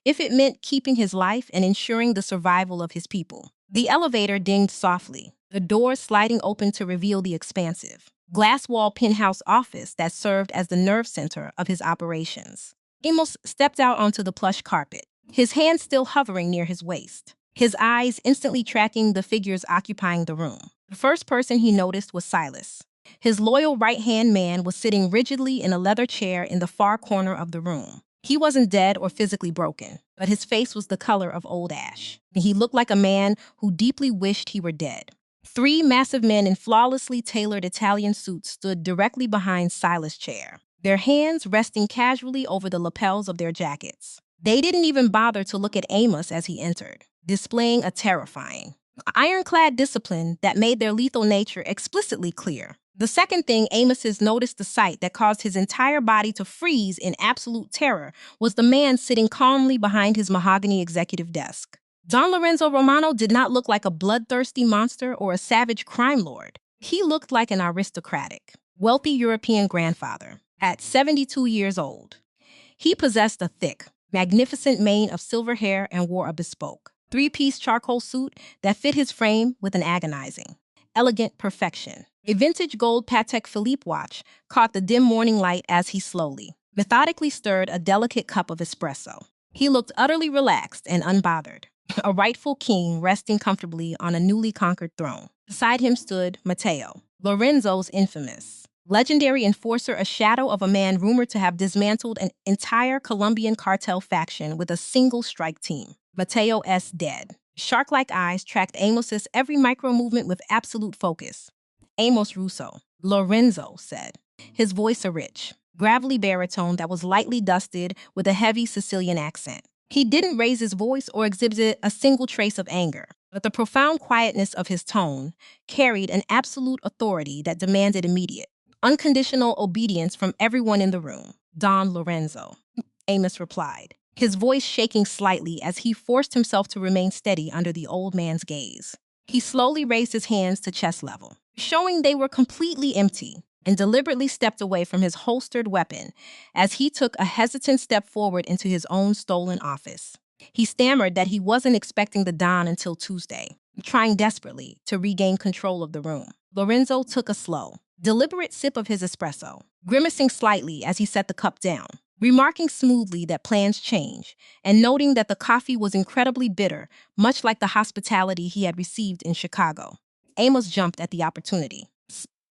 if it meant keeping his life and ensuring the survival of his people. The elevator dinged softly, the doors sliding open to reveal the expansive, glass-wall penthouse office that served as the nerve center of his operations. Amos stepped out onto the plush carpet, his hand still hovering near his waist, his eyes instantly tracking the figures occupying the room. The first person he noticed was Silas. His loyal right-hand man was sitting rigidly in a leather chair in the far corner of the room. He wasn't dead or physically broken, but his face was the color of old ash, and he looked like a man who deeply wished he were dead. 3 massive men in flawlessly tailored Italian suits stood directly behind Silas' chair, their hands resting casually over the lapels of their jackets. They didn't even bother to look at Amos as he entered, displaying a terrifying, ironclad discipline that made their lethal nature explicitly clear. The second thing Amos noticed, the sight that caused his entire body to freeze in absolute terror, was the man sitting calmly behind his mahogany executive desk. Don Lorenzo Romano did not look like a bloodthirsty monster or a savage crime lord. He looked like an aristocratic, wealthy European grandfather, at 72 years old. He possessed a thick, magnificent mane of silver hair and wore a bespoke, 3-piece charcoal suit that fit his frame with an agonizing, elegant perfection. A vintage gold Patek Philippe watch caught the dim morning light as he slowly, methodically stirred a delicate cup of espresso. He looked utterly relaxed and unbothered, a rightful king resting comfortably on a newly conquered throne. Beside him stood Matteo, Lorenzo's infamous, legendary enforcer, a shadow of a man rumored to have dismantled an entire Colombian cartel faction with a single strike team. Matteo S. dead. Shark-like eyes tracked Amos's every micro-movement with absolute focus. Amos Russo, Lorenzo said, his voice a rich, gravelly baritone that was lightly dusted with a heavy Sicilian accent. He didn't raise his voice or exhibit a single trace of anger, but the profound quietness of his tone carried an absolute authority that demanded immediate, unconditional obedience from everyone in the room. Don Lorenzo, Amos replied, his voice shaking slightly as he forced himself to remain steady under the old man's gaze. He slowly raised his hands to chest level, showing they were completely empty, and deliberately stepped away from his holstered weapon as he took a hesitant step forward into his own stolen office. He stammered that he wasn't expecting the Don until Tuesday, trying desperately to regain control of the room. Lorenzo took a slow, deliberate sip of his espresso, grimacing slightly as he set the cup down. remarking smoothly that plans change and noting that the coffee was incredibly bitter, much like the hospitality he had received in Chicago. Amos jumped at the opportunity,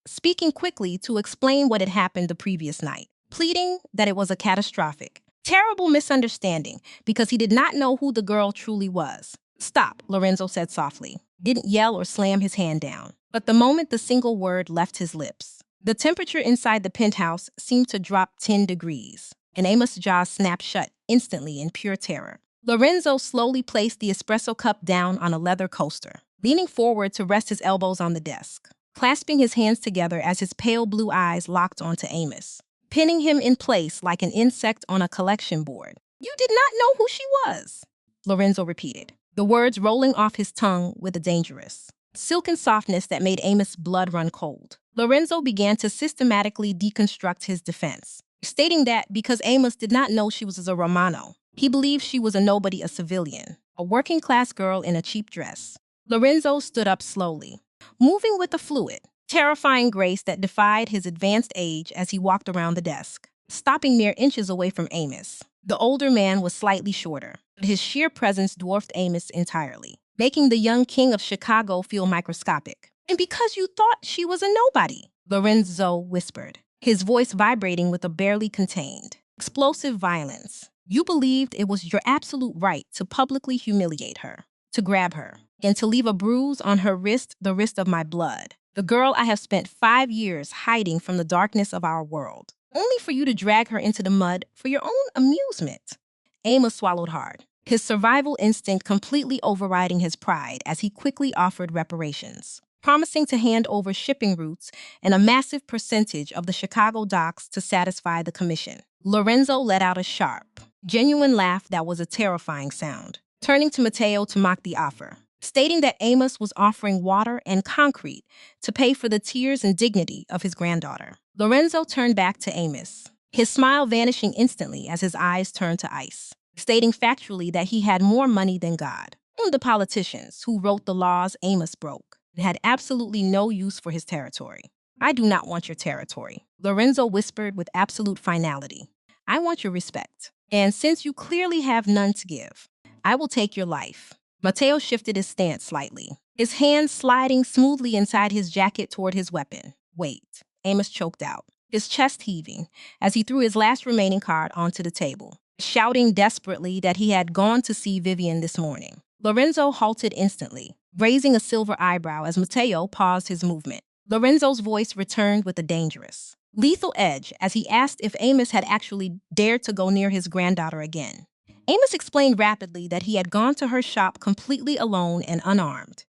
speaking quickly to explain what had happened the previous night, pleading that it was a catastrophic, terrible misunderstanding because he did not know who the girl truly was. "Stop," Lorenzo said softly. Didn't yell or slam his hand down. But the moment the single word left his lips, the temperature inside the penthouse seemed to drop 10 degrees, and Amos' jaw snapped shut instantly in pure terror. Lorenzo slowly placed the espresso cup down on a leather coaster, leaning forward to rest his elbows on the desk, clasping his hands together as his pale blue eyes locked onto Amos, pinning him in place like an insect on a collection board. "You did not know who she was," Lorenzo repeated, the words rolling off his tongue with a dangerous, silken softness that made Amos' blood run cold. Lorenzo began to systematically deconstruct his defense, stating that because Amos did not know she was a Romano, he believed she was a nobody, a civilian, a working-class girl in a cheap dress. Lorenzo stood up slowly, moving with a fluid, terrifying grace that defied his advanced age as he walked around the desk, stopping mere inches away from Amos. The older man was slightly shorter, but his sheer presence dwarfed Amos entirely, making the young king of Chicago feel microscopic. "And because you thought she was a nobody," Lorenzo whispered, his voice vibrating with a barely contained, explosive violence. "You believed it was your absolute right to publicly humiliate her, to grab her, and to leave a bruise on her wrist, the wrist of my blood, the girl I have spent 5 years hiding from the darkness of our world, only for you to drag her into the mud for your own amusement." Amos swallowed hard, his survival instinct completely overriding his pride as he quickly offered reparations, promising to hand over shipping routes and a massive percentage of the Chicago docks to satisfy the commission. Lorenzo let out a sharp, genuine laugh that was a terrifying sound, turning to Mateo to mock the offer, stating that Amos was offering water and concrete to pay for the tears and dignity of his granddaughter. Lorenzo turned back to Amos, his smile vanishing instantly as his eyes turned to ice, stating factually that he had more money than God. The politicians who wrote the laws Amos broke had absolutely no use for his territory. "I do not want your territory," Lorenzo whispered with absolute finality. "I want your respect. And since you clearly have none to give, I will take your life." Mateo shifted his stance slightly, his hands sliding smoothly inside his jacket toward his weapon. "Wait," Amos choked out, his chest heaving as he threw his last remaining card onto the table, shouting desperately that he had gone to see Vivian this morning. Lorenzo halted instantly, raising a silver eyebrow as Mateo paused his movement. Lorenzo's voice returned with a dangerous, lethal edge as he asked if Amos had actually dared to go near his granddaughter again. Amos explained rapidly that he had gone to her shop completely alone and unarmed,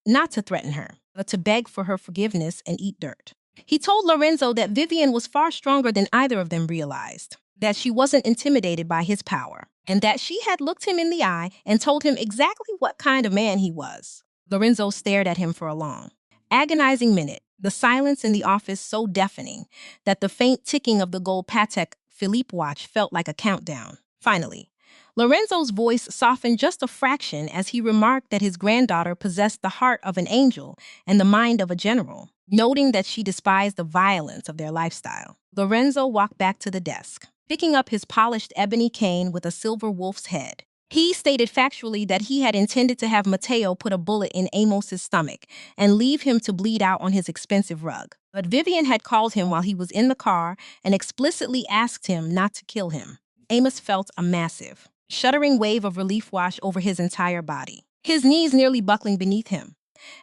not to threaten her, but to beg for her forgiveness and eat dirt. He told Lorenzo that Vivian was far stronger than either of them realized, that she wasn't intimidated by his power, and that she had looked him in the eye and told him exactly what kind of man he was. Lorenzo stared at him for a long, agonizing minute, the silence in the office so deafening that the faint ticking of the gold Patek Philippe watch felt like a countdown. Finally, Lorenzo's voice softened just a fraction as he remarked that his granddaughter possessed the heart of an angel and the mind of a general, noting that she despised the violence of their lifestyle. Lorenzo walked back to the desk, picking up his polished ebony cane with a silver wolf's head. He stated factually that he had intended to have Mateo put a bullet in Amos's stomach and leave him to bleed out on his expensive rug. But Vivian had called him while he was in the car and explicitly asked him not to kill him. Amos felt a massive, shuddering wave of relief wash over his entire body, his knees nearly buckling beneath him,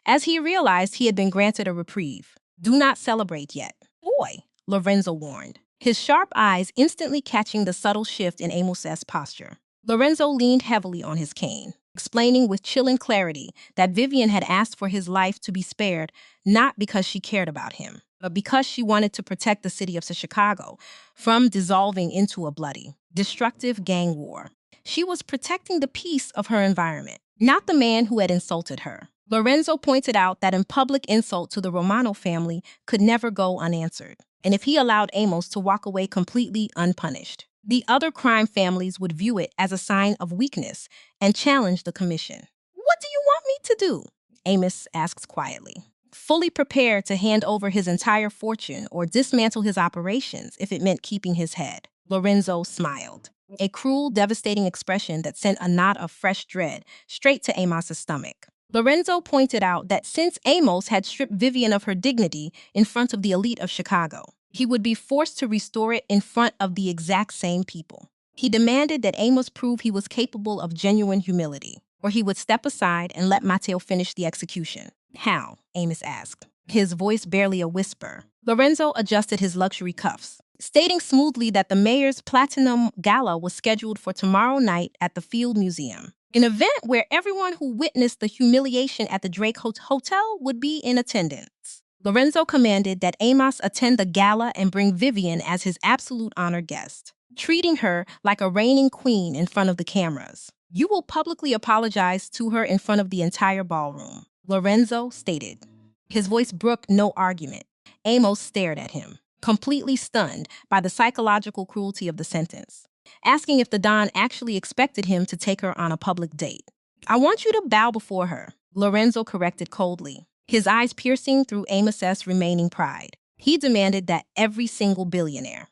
as he realized he had been granted a reprieve. "Do not celebrate yet, boy," Lorenzo warned, his sharp eyes instantly catching the subtle shift in Amos's posture. Lorenzo leaned heavily on his cane, explaining with chilling clarity that Vivian had asked for his life to be spared not because she cared about him, but because she wanted to protect the city of Chicago from dissolving into a bloody, destructive gang war. She was protecting the peace of her environment, not the man who had insulted her. Lorenzo pointed out that a public insult to the Romano family could never go unanswered, and if he allowed Amos to walk away completely unpunished, the other crime families would view it as a sign of weakness and challenge the commission. "What do you want me to do?" Amos asked quietly, fully prepared to hand over his entire fortune or dismantle his operations if it meant keeping his head. Lorenzo smiled, a cruel, devastating expression that sent a knot of fresh dread straight to Amos's stomach. Lorenzo pointed out that since Amos had stripped Vivian of her dignity in front of the elite of Chicago, he would be forced to restore it in front of the exact same people. He demanded that Amos prove he was capable of genuine humility, or he would step aside and let Mateo finish the execution. How? Amos asked, his voice barely a whisper. Lorenzo adjusted his luxury cuffs, stating smoothly that the mayor's Platinum Gala was scheduled for tomorrow night at the Field Museum, an event where everyone who witnessed the humiliation at the Drake Hotel would be in attendance. Lorenzo commanded that Amos attend the gala and bring Vivian as his absolute honored guest, treating her like a reigning queen in front of the cameras. You will publicly apologize to her in front of the entire ballroom, Lorenzo stated. His voice brooked no argument. Amos stared at him, completely stunned by the psychological cruelty of the sentence, asking if the Don actually expected him to take her on a public date. I want you to bow before her, Lorenzo corrected coldly, his eyes piercing through Amos's remaining pride. He demanded that every single billionaire,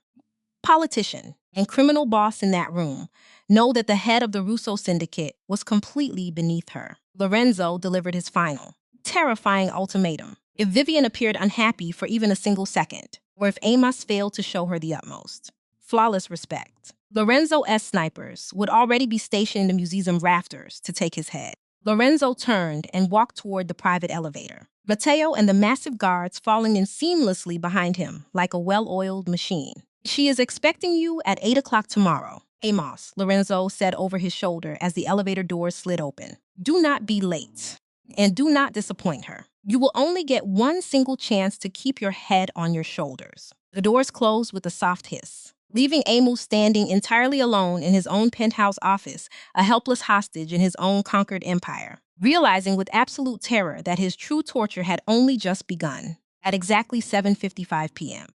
politician, and criminal boss in that room know that the head of the Russo syndicate was completely beneath her. Lorenzo delivered his final, terrifying ultimatum. If Vivian appeared unhappy for even a single second, or if Amos failed to show her the utmost, flawless respect, Lorenzo's snipers would already be stationed in the museum rafters to take his head. Lorenzo turned and walked toward the private elevator, Mateo and the massive guards falling in seamlessly behind him like a well-oiled machine. She is expecting you at 8 o'clock tomorrow, Amos, Lorenzo said over his shoulder as the elevator doors slid open. Do not be late, and do not disappoint her. You will only get one single chance to keep your head on your shoulders. The doors closed with a soft hiss, leaving Amos standing entirely alone in his own penthouse office, a helpless hostage in his own conquered empire, realizing with absolute terror that his true torture had only just begun. At exactly 7:55 p.m.,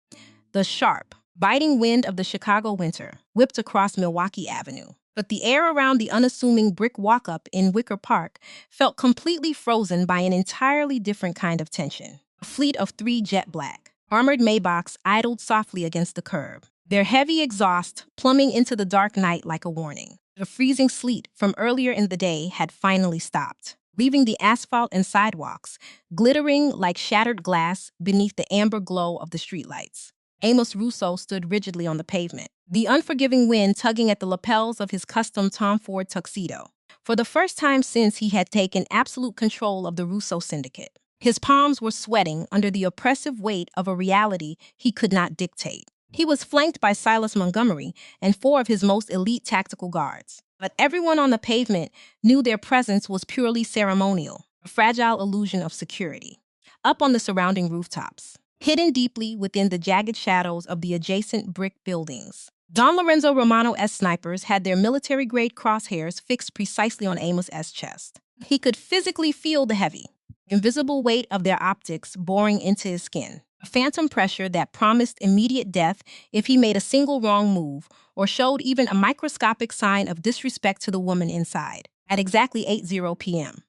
the sharp, biting wind of the Chicago winter whipped across Milwaukee Avenue, but the air around the unassuming brick walk-up in Wicker Park felt completely frozen by an entirely different kind of tension. A fleet of 3 jet black, armored Maybachs idled softly against the curb, their heavy exhaust plumbing into the dark night like a warning. The freezing sleet from earlier in the day had finally stopped, leaving the asphalt and sidewalks glittering like shattered glass beneath the amber glow of the streetlights. Amos Russo stood rigidly on the pavement, the unforgiving wind tugging at the lapels of his custom Tom Ford tuxedo. For the first time since he had taken absolute control of the Russo syndicate, his palms were sweating under the oppressive weight of a reality he could not dictate. He was flanked by Silas Montgomery and 4 of his most elite tactical guards, but everyone on the pavement knew their presence was purely ceremonial, a fragile illusion of security. Up on the surrounding rooftops, hidden deeply within the jagged shadows of the adjacent brick buildings, Don Lorenzo Romano's snipers had their military-grade crosshairs fixed precisely on Amos's chest. He could physically feel the heavy, invisible weight of their optics boring into his skin, a phantom pressure that promised immediate death if he made a single wrong move or showed even a microscopic sign of disrespect to the woman inside. At exactly 8:00 p.m.,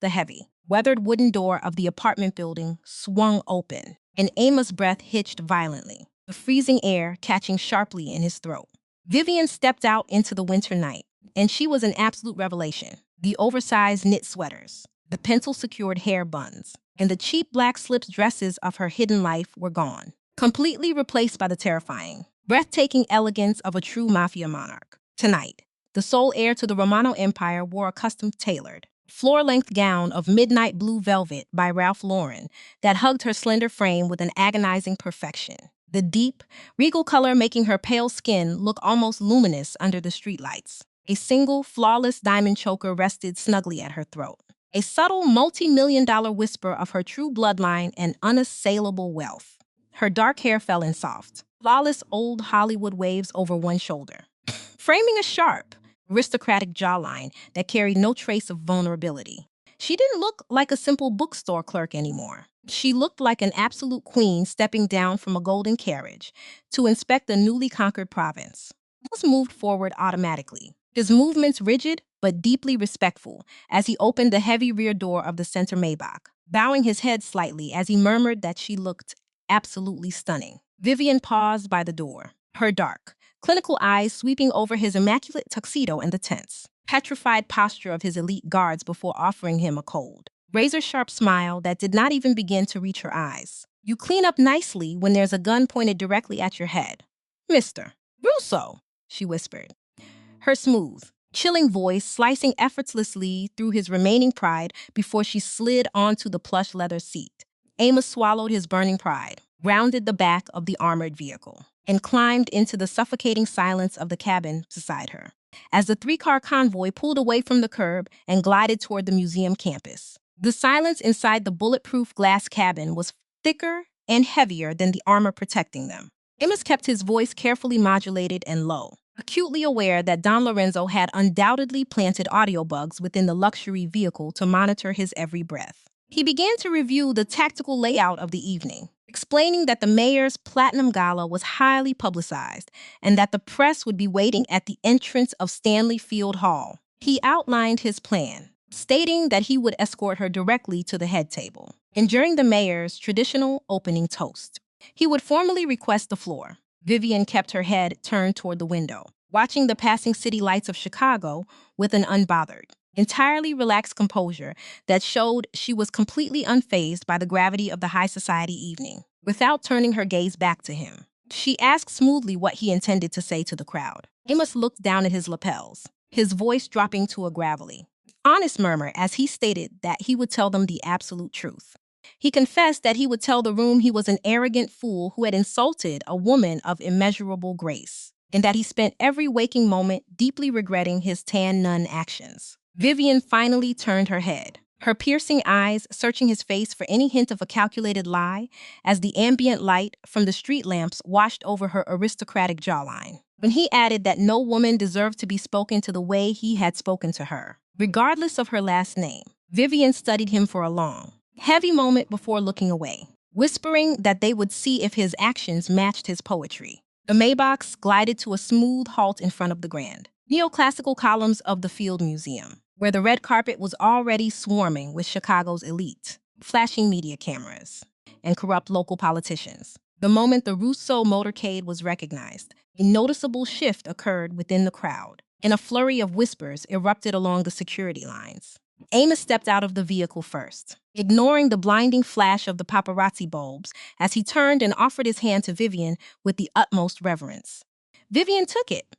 the heavy, weathered wooden door of the apartment building swung open, and Amos' breath hitched violently, the freezing air catching sharply in his throat. Vivian stepped out into the winter night, and she was an absolute revelation. The oversized knit sweaters, the pencil-secured hair buns, and the cheap black slip dresses of her hidden life were gone, completely replaced by the terrifying, breathtaking elegance of a true mafia monarch. Tonight, the sole heir to the Romano Empire wore a custom-tailored, floor-length gown of midnight blue velvet by Ralph Lauren that hugged her slender frame with an agonizing perfection, the deep, regal color making her pale skin look almost luminous under the streetlights. A single, flawless diamond choker rested snugly at her throat, a subtle multi-million-dollar whisper of her true bloodline and unassailable wealth. Her dark hair fell in soft, flawless old Hollywood waves over one shoulder, framing a sharp, aristocratic jawline that carried no trace of vulnerability. She didn't look like a simple bookstore clerk anymore. She looked like an absolute queen stepping down from a golden carriage to inspect a newly conquered province. Amos moved forward automatically, his movements rigid but deeply respectful as he opened the heavy rear door of the center Maybach, bowing his head slightly as he murmured that she looked absolutely stunning. Vivian paused by the door, her dark, clinical eyes sweeping over his immaculate tuxedo and the tense, petrified posture of his elite guards before offering him a cold, razor-sharp smile that did not even begin to reach her eyes. You clean up nicely when there's a gun pointed directly at your head. Mr. Russo, she whispered, her smooth, chilling voice slicing effortlessly through his remaining pride before she slid onto the plush leather seat. Amos swallowed his burning pride, rounded the back of the armored vehicle, and climbed into the suffocating silence of the cabin beside her. As the three-car convoy pulled away from the curb and glided toward the museum campus, the silence inside the bulletproof glass cabin was thicker and heavier than the armor protecting them. Amos kept his voice carefully modulated and low, acutely aware that Don Lorenzo had undoubtedly planted audio bugs within the luxury vehicle to monitor his every breath. He began to review the tactical layout of the evening, explaining that the mayor's platinum gala was highly publicized and that the press would be waiting at the entrance of Stanley Field Hall. He outlined his plan, stating that he would escort her directly to the head table. And during the mayor's traditional opening toast, he would formally request the floor. Vivian kept her head turned toward the window, watching the passing city lights of Chicago with an unbothered, entirely relaxed composure that showed she was completely unfazed by the gravity of the high society evening. Without turning her gaze back to him, she asked smoothly what he intended to say to the crowd. Amos looked down at his lapels, his voice dropping to a gravelly, honest murmur as he stated that he would tell them the absolute truth. He confessed that he would tell the room he was an arrogant fool who had insulted a woman of immeasurable grace, and that he spent every waking moment deeply regretting his tan nun actions. Vivian finally turned her head, her piercing eyes searching his face for any hint of a calculated lie as the ambient light from the street lamps washed over her aristocratic jawline. When he added that no woman deserved to be spoken to the way he had spoken to her, regardless of her last name, Vivian studied him for a long, heavy moment before looking away, whispering that they would see if his actions matched his poetry. The Maybachs glided to a smooth halt in front of the grand, neoclassical columns of the Field Museum, where the red carpet was already swarming with Chicago's elite, flashing media cameras, and corrupt local politicians. The moment the Russo motorcade was recognized, a noticeable shift occurred within the crowd, and a flurry of whispers erupted along the security lines. Amos stepped out of the vehicle first, ignoring the blinding flash of the paparazzi bulbs as he turned and offered his hand to Vivian with the utmost reverence. Vivian took it,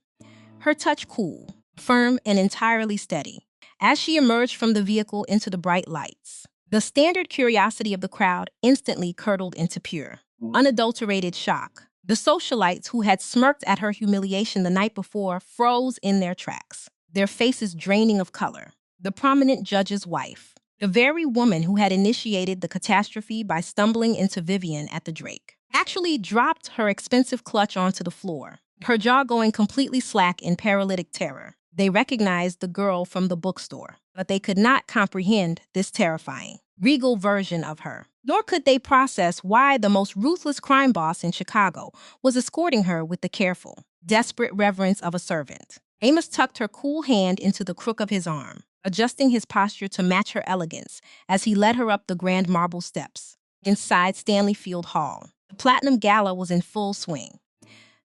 her touch cool, firm, and entirely steady, as she emerged from the vehicle into the bright lights. The standard curiosity of the crowd instantly curdled into pure, unadulterated shock. The socialites who had smirked at her humiliation the night before froze in their tracks, their faces draining of color. The prominent judge's wife, the very woman who had initiated the catastrophe by stumbling into Vivian at the Drake, actually dropped her expensive clutch onto the floor, her jaw going completely slack in paralytic terror. They recognized the girl from the bookstore, but they could not comprehend this terrifying, regal version of her. Nor could they process why the most ruthless crime boss in Chicago was escorting her with the careful, desperate reverence of a servant. Amos tucked her cool hand into the crook of his arm, adjusting his posture to match her elegance as he led her up the grand marble steps. Inside Stanley Field Hall, the Platinum Gala was in full swing.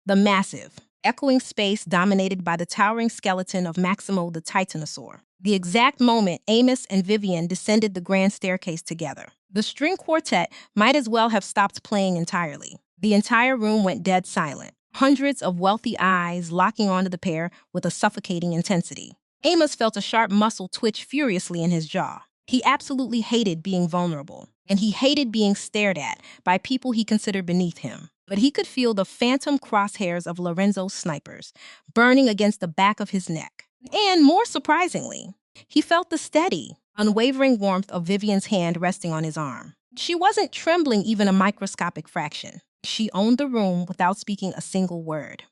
The massive, echoing space dominated by the towering skeleton of Maximo the Titanosaur. The exact moment Amos and Vivian descended the grand staircase together, the string quartet might as well have stopped playing entirely. The entire room went dead silent, hundreds of wealthy eyes locking onto the pair with a suffocating intensity. Amos felt a sharp muscle twitch furiously in his jaw. He absolutely hated being vulnerable, and he hated being stared at by people he considered beneath him. But he could feel the phantom crosshairs of Lorenzo's snipers burning against the back of his neck. And more surprisingly, he felt the steady, unwavering warmth of Vivian's hand resting on his arm. She wasn't trembling even a microscopic fraction. She owned the room without speaking a single word.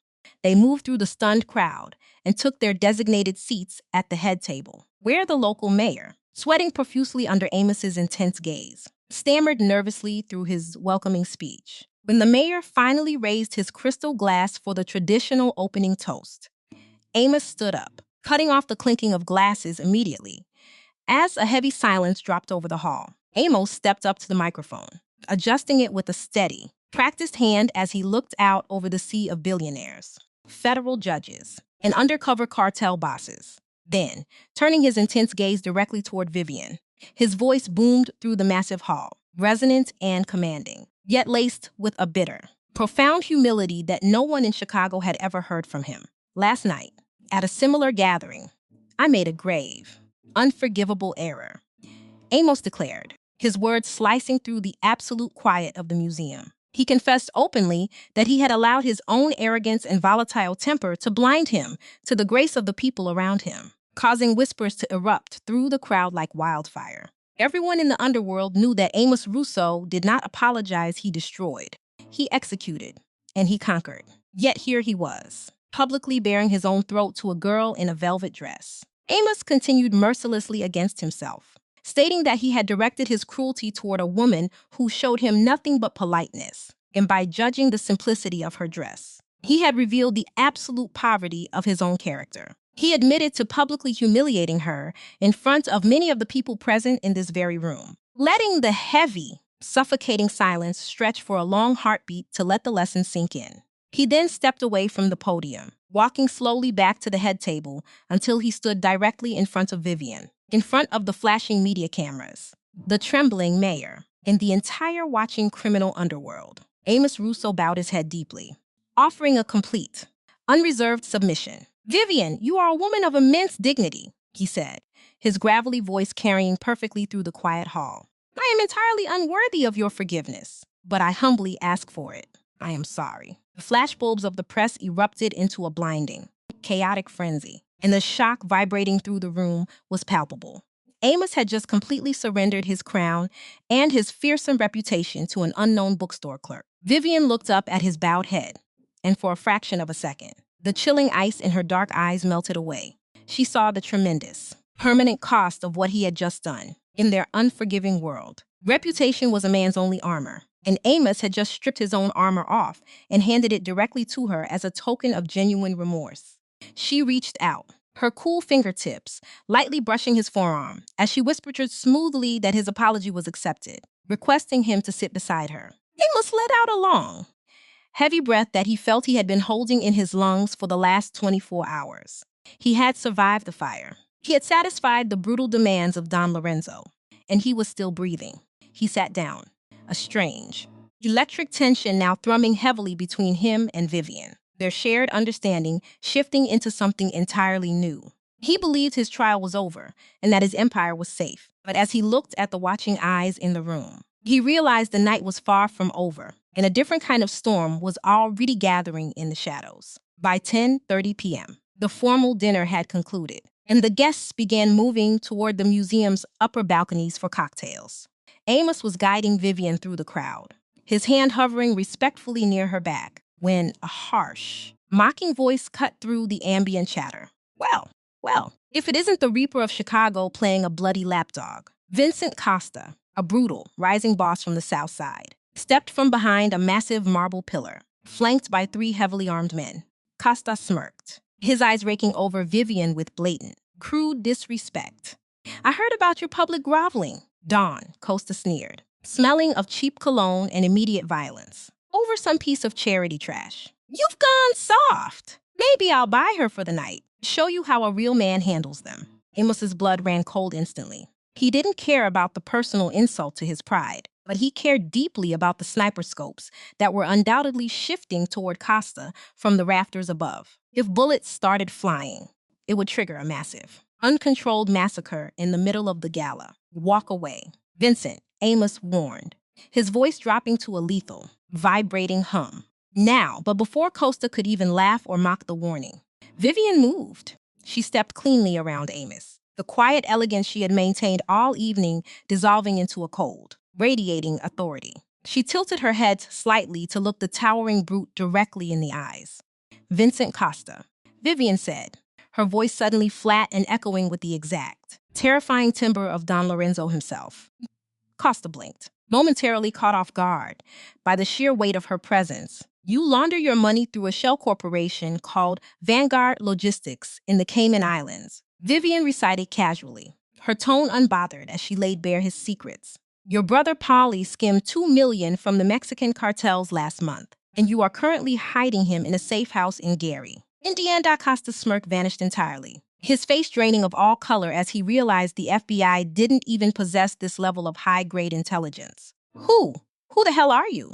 They moved through the stunned crowd and took their designated seats at the head table, where the local mayor, sweating profusely under Amos's intense gaze, stammered nervously through his welcoming speech. When the mayor finally raised his crystal glass for the traditional opening toast, Amos stood up, cutting off the clinking of glasses immediately. As a heavy silence dropped over the hall, Amos stepped up to the microphone, adjusting it with a steady, practiced hand as he looked out over the sea of billionaires. federal judges, and undercover cartel bosses. Then, turning his intense gaze directly toward Vivian, his voice boomed through the massive hall, resonant and commanding, yet laced with a bitter, profound humility that no one in Chicago had ever heard from him. Last night, at a similar gathering, I made a grave, unforgivable error, Amos declared, his words slicing through the absolute quiet of the museum. He confessed openly that he had allowed his own arrogance and volatile temper to blind him to the grace of the people around him, causing whispers to erupt through the crowd like wildfire. Everyone in the underworld knew that Amos Russo did not apologize, he destroyed. He executed, and he conquered. Yet here he was, publicly bearing his own throat to a girl in a velvet dress. Amos continued mercilessly against himself, stating that he had directed his cruelty toward a woman who showed him nothing but politeness, and by judging the simplicity of her dress, he had revealed the absolute poverty of his own character. He admitted to publicly humiliating her in front of many of the people present in this very room, letting the heavy, suffocating silence stretch for a long heartbeat to let the lesson sink in. He then stepped away from the podium, walking slowly back to the head table until he stood directly in front of Vivian, in front of the flashing media cameras, the trembling mayor, and the entire watching criminal underworld. Amos Russo bowed his head deeply, offering a complete, unreserved submission. "Vivian, you are a woman of immense dignity," he said, his gravelly voice carrying perfectly through the quiet hall. "I am entirely unworthy of your forgiveness, but I humbly ask for it. I am sorry." The flashbulbs of the press erupted into a blinding, chaotic frenzy, and the shock vibrating through the room was palpable. Amos had just completely surrendered his crown and his fearsome reputation to an unknown bookstore clerk. Vivian looked up at his bowed head, and for a fraction of a second, the chilling ice in her dark eyes melted away. She saw the tremendous, permanent cost of what he had just done. In their unforgiving world, reputation was a man's only armor, and Amos had just stripped his own armor off and handed it directly to her as a token of genuine remorse. She reached out, her cool fingertips lightly brushing his forearm as she whispered smoothly that his apology was accepted, requesting him to sit beside her. Amos let out a long, heavy breath that he felt he had been holding in his lungs for the last 24 hours. He had survived the fire. He had satisfied the brutal demands of Don Lorenzo, and he was still breathing. He sat down, a strange, electric tension now thrumming heavily between him and Vivian, their shared understanding shifting into something entirely new. He believed his trial was over and that his empire was safe. But as he looked at the watching eyes in the room, he realized the night was far from over, and a different kind of storm was already gathering in the shadows. By 10:30 p.m., the formal dinner had concluded, and the guests began moving toward the museum's upper balconies for cocktails. Amos was guiding Vivian through the crowd, his hand hovering respectfully near her back, when a harsh, mocking voice cut through the ambient chatter. Well, if it isn't the Reaper of Chicago playing a bloody lapdog, Vincent Costa, a brutal, rising boss from the South Side, stepped from behind a massive marble pillar, flanked by 3 heavily armed men. Costa smirked, his eyes raking over Vivian with blatant, crude disrespect. "I heard about your public groveling," Don, Costa sneered, smelling of cheap cologne and immediate violence, "over some piece of charity trash. You've gone soft. Maybe I'll buy her for the night, show you how a real man handles them." Amos's blood ran cold instantly. He didn't care about the personal insult to his pride, but he cared deeply about the sniper scopes that were undoubtedly shifting toward Costa from the rafters above. If bullets started flying, it would trigger a massive, uncontrolled massacre in the middle of the gala. "Walk away, Vincent," Amos warned, his voice dropping to a lethal, vibrating hum. Now, but before Costa could even laugh or mock the warning, Vivian moved. She stepped cleanly around Amos, the quiet elegance she had maintained all evening dissolving into a cold, radiating authority. She tilted her head slightly to look the towering brute directly in the eyes. "Vincent Costa," Vivian said, her voice suddenly flat and echoing with the exact, terrifying timbre of Don Lorenzo himself. Costa blinked, momentarily caught off guard by the sheer weight of her presence. "You launder your money through a shell corporation called Vanguard Logistics in the Cayman Islands," Vivian recited casually, her tone unbothered as she laid bare his secrets. "Your brother Paulie skimmed $2 million from the Mexican cartels last month. and you are currently hiding him in a safe house in Gary. In the end, Acosta's smirk vanished entirely, his face draining of all color as he realized the FBI didn't even possess this level of high-grade intelligence. Who? Who the hell are you?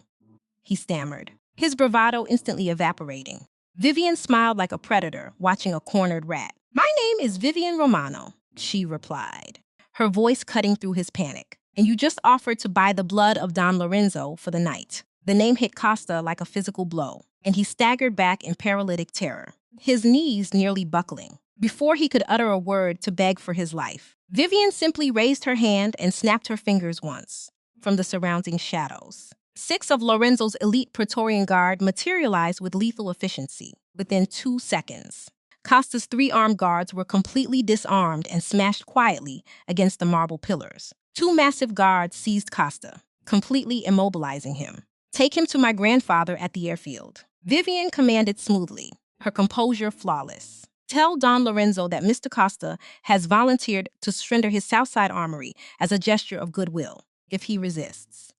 He stammered, his bravado instantly evaporating. Vivian smiled like a predator watching a cornered rat. My name is Vivian Romano, she replied, her voice cutting through his panic. And you just offered to buy the blood of Don Lorenzo for the night. The name hit Costa like a physical blow, and he staggered back in paralytic terror, his knees nearly buckling, before he could utter a word to beg for his life. Vivian simply raised her hand and snapped her fingers once from the surrounding shadows. 6 of Lorenzo's elite Praetorian Guard materialized with lethal efficiency within 2 seconds. Costa's 3 armed guards were completely disarmed and smashed quietly against the marble pillars. 2 massive guards seized Costa, completely immobilizing him. Take him to my grandfather at the airfield, Vivian commanded smoothly, her composure flawless. Tell Don Lorenzo that Mr. Costa has volunteered to surrender his Southside Armory as a gesture of goodwill if he resists.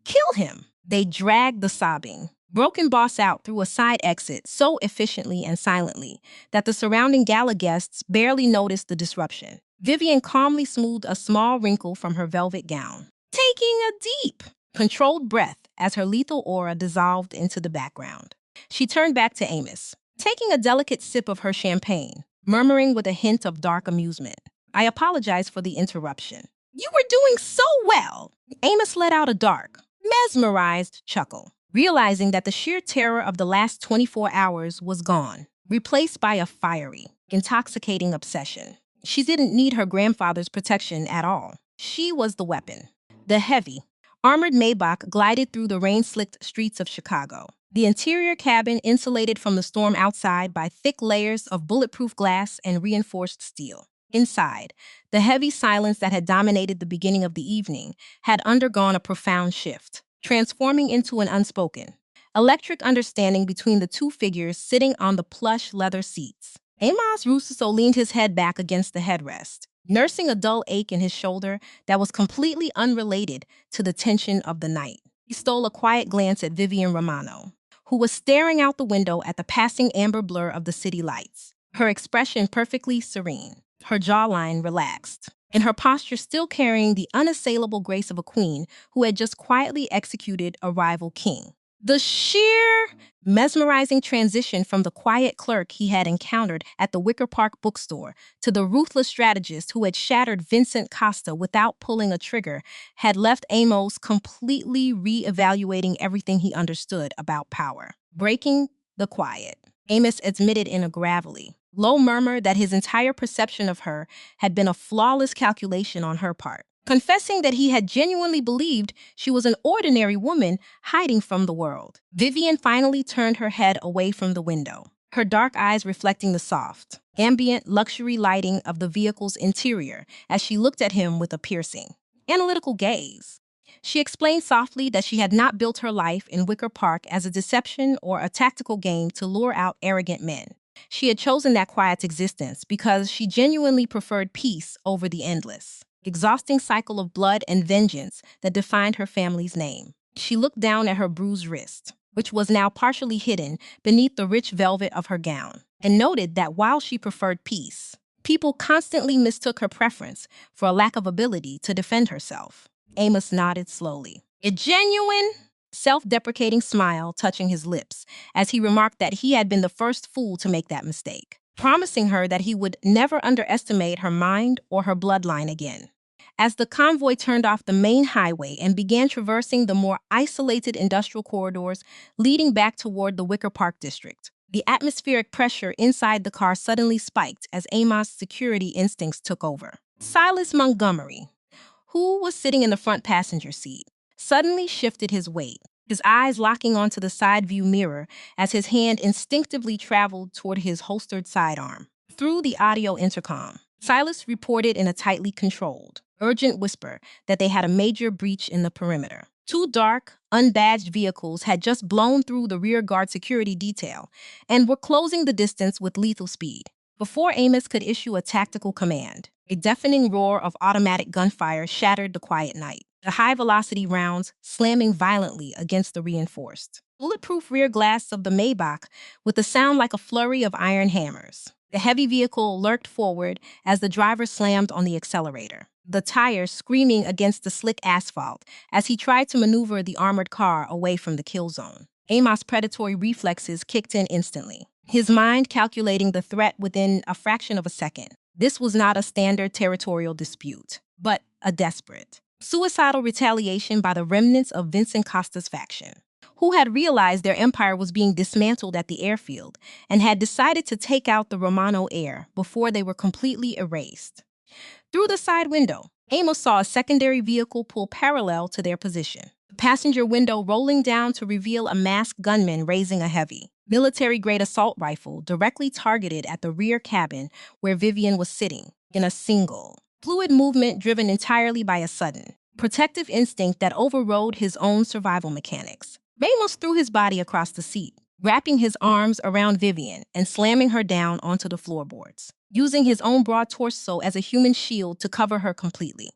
Kill him! They dragged the sobbing, broken boss out through a side exit so efficiently and silently that the surrounding gala guests barely noticed the disruption. Vivian calmly smoothed a small wrinkle from her velvet gown, taking a deep, controlled breath as her lethal aura dissolved into the background. She turned back to Amos, taking a delicate sip of her champagne, murmuring with a hint of dark amusement. I apologize for the interruption. You were doing so well! Amos let out a dark, mesmerized chuckle, realizing that the sheer terror of the last 24 hours was gone, replaced by a fiery, intoxicating obsession. She didn't need her grandfather's protection at all. She was the weapon. The heavy, armored Maybach glided through the rain-slicked streets of Chicago, the interior cabin insulated from the storm outside by thick layers of bulletproof glass and reinforced steel. Inside, the heavy silence that had dominated the beginning of the evening had undergone a profound shift, transforming into an unspoken, electric understanding between the 2 figures sitting on the plush leather seats. Amos Russo leaned his head back against the headrest, nursing a dull ache in his shoulder that was completely unrelated to the tension of the night. He stole a quiet glance at Vivian Romano, who was staring out the window at the passing amber blur of the city lights, her expression perfectly serene, her jawline relaxed, and her posture still carrying the unassailable grace of a queen who had just quietly executed a rival king. The sheer, mesmerizing transition from the quiet clerk he had encountered at the Wicker Park bookstore to the ruthless strategist who had shattered Vincent Costa without pulling a trigger had left Amos completely re-evaluating everything he understood about power. Breaking the quiet, Amos admitted in a gravelly, low murmur that his entire perception of her had been a flawless calculation on her part, confessing that he had genuinely believed she was an ordinary woman hiding from the world. Vivian finally turned her head away from the window, her dark eyes reflecting the soft, ambient luxury lighting of the vehicle's interior as she looked at him with a piercing, analytical gaze. She explained softly that she had not built her life in Wicker Park as a deception or a tactical game to lure out arrogant men. She had chosen that quiet existence because she genuinely preferred peace over the endless, exhausting cycle of blood and vengeance that defined her family's name. She looked down at her bruised wrist, which was now partially hidden beneath the rich velvet of her gown, and noted that while she preferred peace, people constantly mistook her preference for a lack of ability to defend herself. Amos nodded slowly, a genuine, self-deprecating smile touching his lips as he remarked that he had been the first fool to make that mistake, promising her that he would never underestimate her mind or her bloodline again. As the convoy turned off the main highway and began traversing the more isolated industrial corridors leading back toward the Wicker Park district, the atmospheric pressure inside the car suddenly spiked as Amos' security instincts took over. Silas Montgomery, who was sitting in the front passenger seat, suddenly shifted his weight, his eyes locking onto the side view mirror as his hand instinctively traveled toward his holstered sidearm. Through the audio intercom, Silas reported in a tightly controlled, urgent whisper that they had a major breach in the perimeter. 2 dark, unbadged vehicles had just blown through the rear guard security detail and were closing the distance with lethal speed. Before Amos could issue a tactical command, a deafening roar of automatic gunfire shattered the quiet night, the high-velocity rounds slamming violently against the reinforced, bulletproof rear glass of the Maybach with a sound like a flurry of iron hammers. The heavy vehicle lurched forward as the driver slammed on the accelerator, the tires screaming against the slick asphalt as he tried to maneuver the armored car away from the kill zone. Amos' predatory reflexes kicked in instantly, his mind calculating the threat within a fraction of a second. This was not a standard territorial dispute, but a desperate, suicidal retaliation by the remnants of Vincent Costa's faction, who had realized their empire was being dismantled at the airfield and had decided to take out the Romano heir before they were completely erased. Through the side window, Amos saw a secondary vehicle pull parallel to their position, the passenger window rolling down to reveal a masked gunman raising a heavy, military-grade assault rifle directly targeted at the rear cabin where Vivian was sitting, in a single, fluid movement driven entirely by a sudden, protective instinct that overrode his own survival mechanics. Amos threw his body across the seat, wrapping his arms around Vivian and slamming her down onto the floorboards, using his own broad torso as a human shield to cover her completely.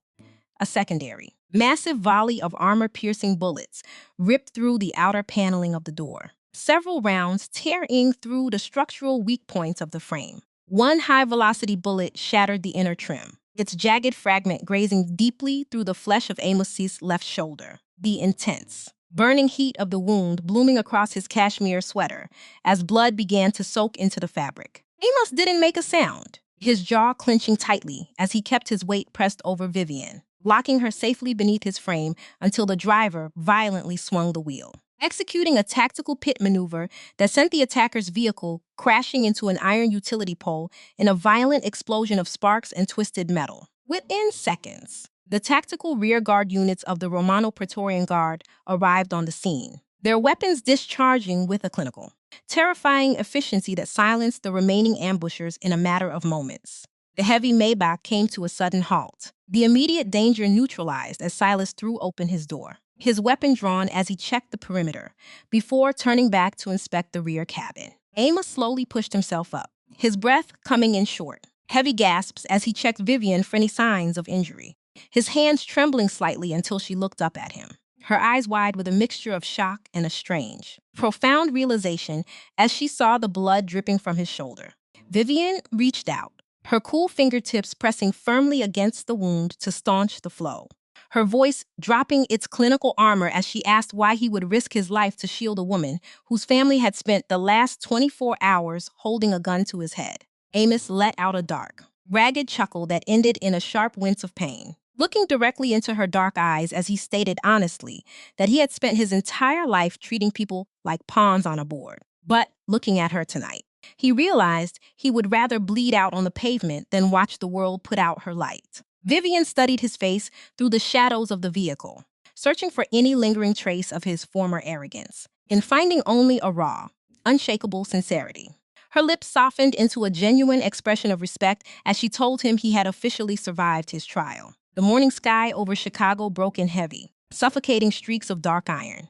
A secondary, massive volley of armor-piercing bullets ripped through the outer paneling of the door, several rounds tearing through the structural weak points of the frame. One high-velocity bullet shattered the inner trim, its jagged fragment grazing deeply through the flesh of Amos's left shoulder. The intense, burning heat of the wound blooming across his cashmere sweater as blood began to soak into the fabric. Amos didn't make a sound, his jaw clenching tightly as he kept his weight pressed over Vivian, locking her safely beneath his frame until the driver violently swung the wheel, executing a tactical pit maneuver that sent the attacker's vehicle crashing into an iron utility pole in a violent explosion of sparks and twisted metal. Within seconds, the tactical rear guard units of the Romano Praetorian Guard arrived on the scene, their weapons discharging with a clinical, terrifying efficiency that silenced the remaining ambushers in a matter of moments. The heavy Maybach came to a sudden halt, the immediate danger neutralized as Silas threw open his door, his weapon drawn as he checked the perimeter, before turning back to inspect the rear cabin. Amos slowly pushed himself up, his breath coming in short, heavy gasps as he checked Vivian for any signs of injury, his hands trembling slightly until she looked up at him, her eyes wide with a mixture of shock and a strange, profound realization as she saw the blood dripping from his shoulder. Vivian reached out, her cool fingertips pressing firmly against the wound to staunch the flow, her voice dropping its clinical armor as she asked why he would risk his life to shield a woman whose family had spent the last 24 hours holding a gun to his head. Amos let out a dark, ragged chuckle that ended in a sharp wince of pain, looking directly into her dark eyes as he stated honestly that he had spent his entire life treating people like pawns on a board. But looking at her tonight, he realized he would rather bleed out on the pavement than watch the world put out her light. Vivian studied his face through the shadows of the vehicle, searching for any lingering trace of his former arrogance, and finding only a raw, unshakable sincerity. Her lips softened into a genuine expression of respect as she told him he had officially survived his trial. The morning sky over Chicago broke in heavy, suffocating streaks of dark iron,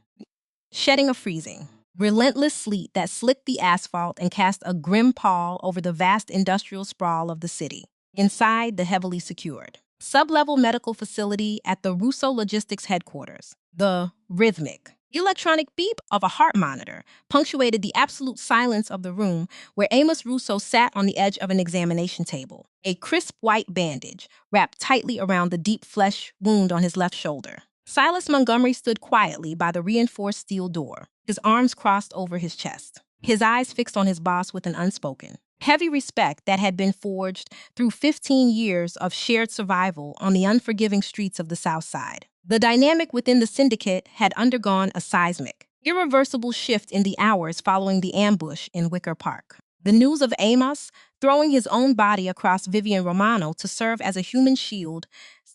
shedding a freezing, relentless sleet that slicked the asphalt and cast a grim pall over the vast industrial sprawl of the city. Inside the heavily secured sub-level medical facility at the Russo Logistics headquarters, the rhythmic, electronic beep of a heart monitor punctuated the absolute silence of the room where Amos Russo sat on the edge of an examination table, a crisp white bandage wrapped tightly around the deep flesh wound on his left shoulder. Silas Montgomery stood quietly by the reinforced steel door, his arms crossed over his chest, his eyes fixed on his boss with an unspoken, heavy respect that had been forged through 15 years of shared survival on the unforgiving streets of the South Side. The dynamic within the syndicate had undergone a seismic, irreversible shift in the hours following the ambush in Wicker Park. The news of Amos throwing his own body across Vivian Romano to serve as a human shield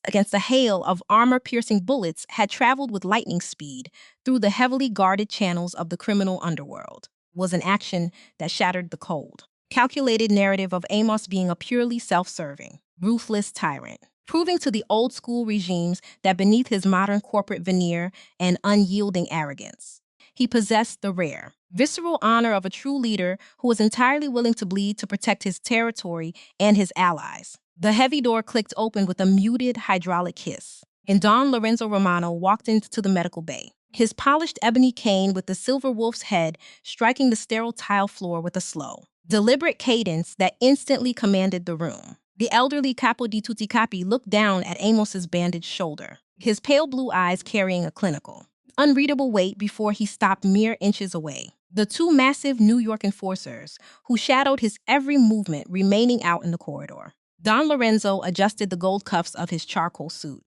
against a hail of armor-piercing bullets had traveled with lightning speed through the heavily guarded channels of the criminal underworld, was an action that shattered the cold, calculated narrative of Amos being a purely self-serving, ruthless tyrant, proving to the old-school regimes that beneath his modern corporate veneer and unyielding arrogance, he possessed the rare, visceral honor of a true leader who was entirely willing to bleed to protect his territory and his allies. The heavy door clicked open with a muted hydraulic hiss, and Don Lorenzo Romano walked into the medical bay, his polished ebony cane with the silver wolf's head striking the sterile tile floor with a slow, deliberate cadence that instantly commanded the room. The elderly Capo di Tutti Capi looked down at Amos's bandaged shoulder, his pale blue eyes carrying a clinical, unreadable weight before he stopped mere inches away. The two massive New York enforcers, who shadowed his every movement, remaining out in the corridor. Don Lorenzo adjusted the gold cuffs of his charcoal suit,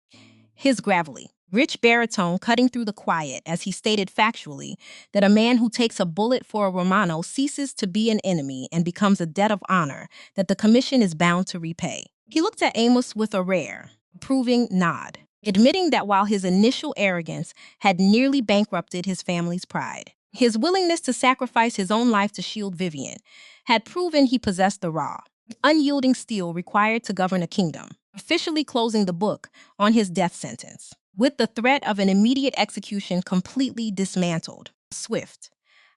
his gravelly, rich baritone cutting through the quiet as he stated factually that a man who takes a bullet for a Romano ceases to be an enemy and becomes a debt of honor that the commission is bound to repay. He looked at Amos with a rare, approving nod, admitting that while his initial arrogance had nearly bankrupted his family's pride, his willingness to sacrifice his own life to shield Vivian had proven he possessed the raw, unyielding steel required to govern a kingdom, officially closing the book on his death sentence, with the threat of an immediate execution completely dismantled. Swift,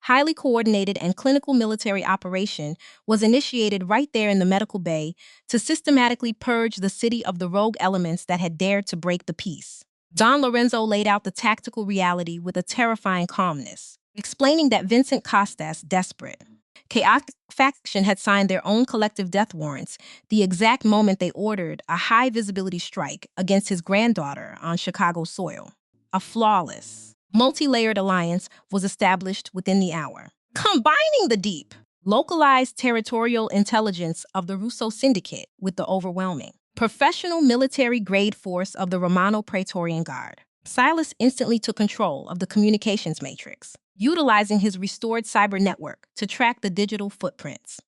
highly coordinated and clinical military operation was initiated right there in the medical bay to systematically purge the city of the rogue elements that had dared to break the peace. Don Lorenzo laid out the tactical reality with a terrifying calmness, explaining that Vincent Costa's desperate, chaotic faction had signed their own collective death warrants the exact moment they ordered a high-visibility strike against his granddaughter on Chicago soil. A flawless, multi-layered alliance was established within the hour, combining the deep, localized territorial intelligence of the Russo Syndicate with the overwhelming, professional military-grade force of the Romano Praetorian Guard. Silas instantly took control of the communications matrix, utilizing his restored cyber network to track the digital footprints,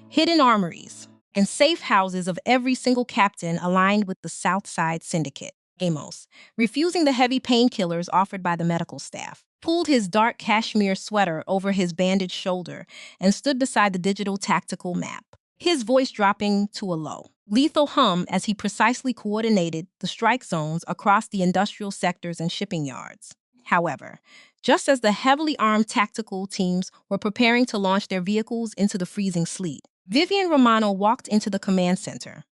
hidden armories, and safe houses of every single captain aligned with the South Side Syndicate. Amos, refusing the heavy painkillers offered by the medical staff, pulled his dark cashmere sweater over his bandaged shoulder and stood beside the digital tactical map, his voice dropping to a low, lethal hum as he precisely coordinated the strike zones across the industrial sectors and shipping yards. However, just as the heavily armed tactical teams were preparing to launch their vehicles into the freezing sleet, Vivian Romano walked into the command center,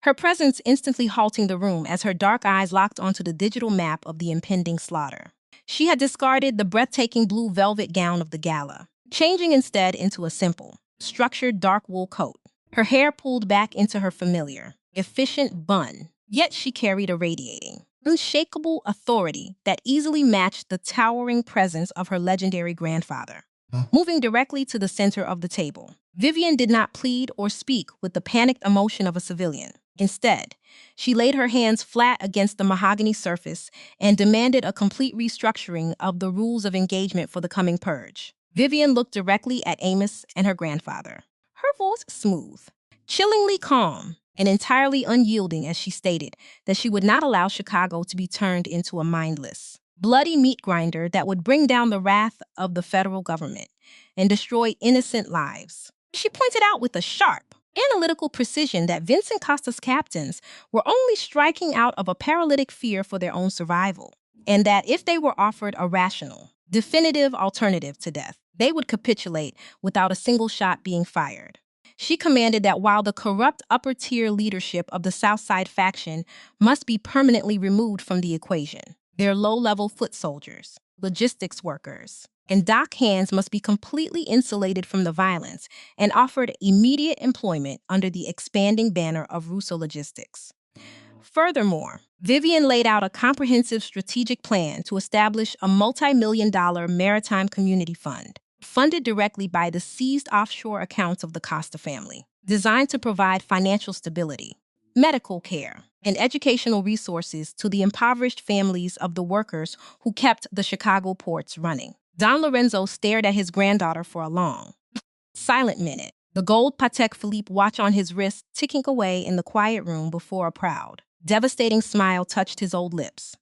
her presence instantly halting the room as her dark eyes locked onto the digital map of the impending slaughter. She had discarded the breathtaking blue velvet gown of the gala, changing instead into a simple, structured dark wool coat, her hair pulled back into her familiar, efficient bun. Yet she carried a radiating, unshakable authority that easily matched the towering presence of her legendary grandfather. Moving directly to the center of the table, Vivian did not plead or speak with the panicked emotion of a civilian. Instead, she laid her hands flat against the mahogany surface and demanded a complete restructuring of the rules of engagement for the coming purge. Vivian looked directly at Amos and her grandfather, her voice smooth, chillingly calm, and entirely unyielding as she stated that she would not allow Chicago to be turned into a mindless, bloody meat grinder that would bring down the wrath of the federal government and destroy innocent lives. She pointed out with a sharp, analytical precision that Vincent Costa's captains were only striking out of a paralytic fear for their own survival, and that if they were offered a rational, definitive alternative to death, they would capitulate without a single shot being fired. She commanded that while the corrupt upper-tier leadership of the Southside faction must be permanently removed from the equation, their low-level foot soldiers, logistics workers, and dock hands must be completely insulated from the violence and offered immediate employment under the expanding banner of Russo Logistics. Furthermore, Vivian laid out a comprehensive strategic plan to establish a multi-million-dollar maritime community fund, funded directly by the seized offshore accounts of the Costa family, designed to provide financial stability, medical care, and educational resources to the impoverished families of the workers who kept the Chicago ports running. Don Lorenzo stared at his granddaughter for a long, silent minute, the gold Patek Philippe watch on his wrist ticking away in the quiet room before a proud, devastating smile touched his old lips.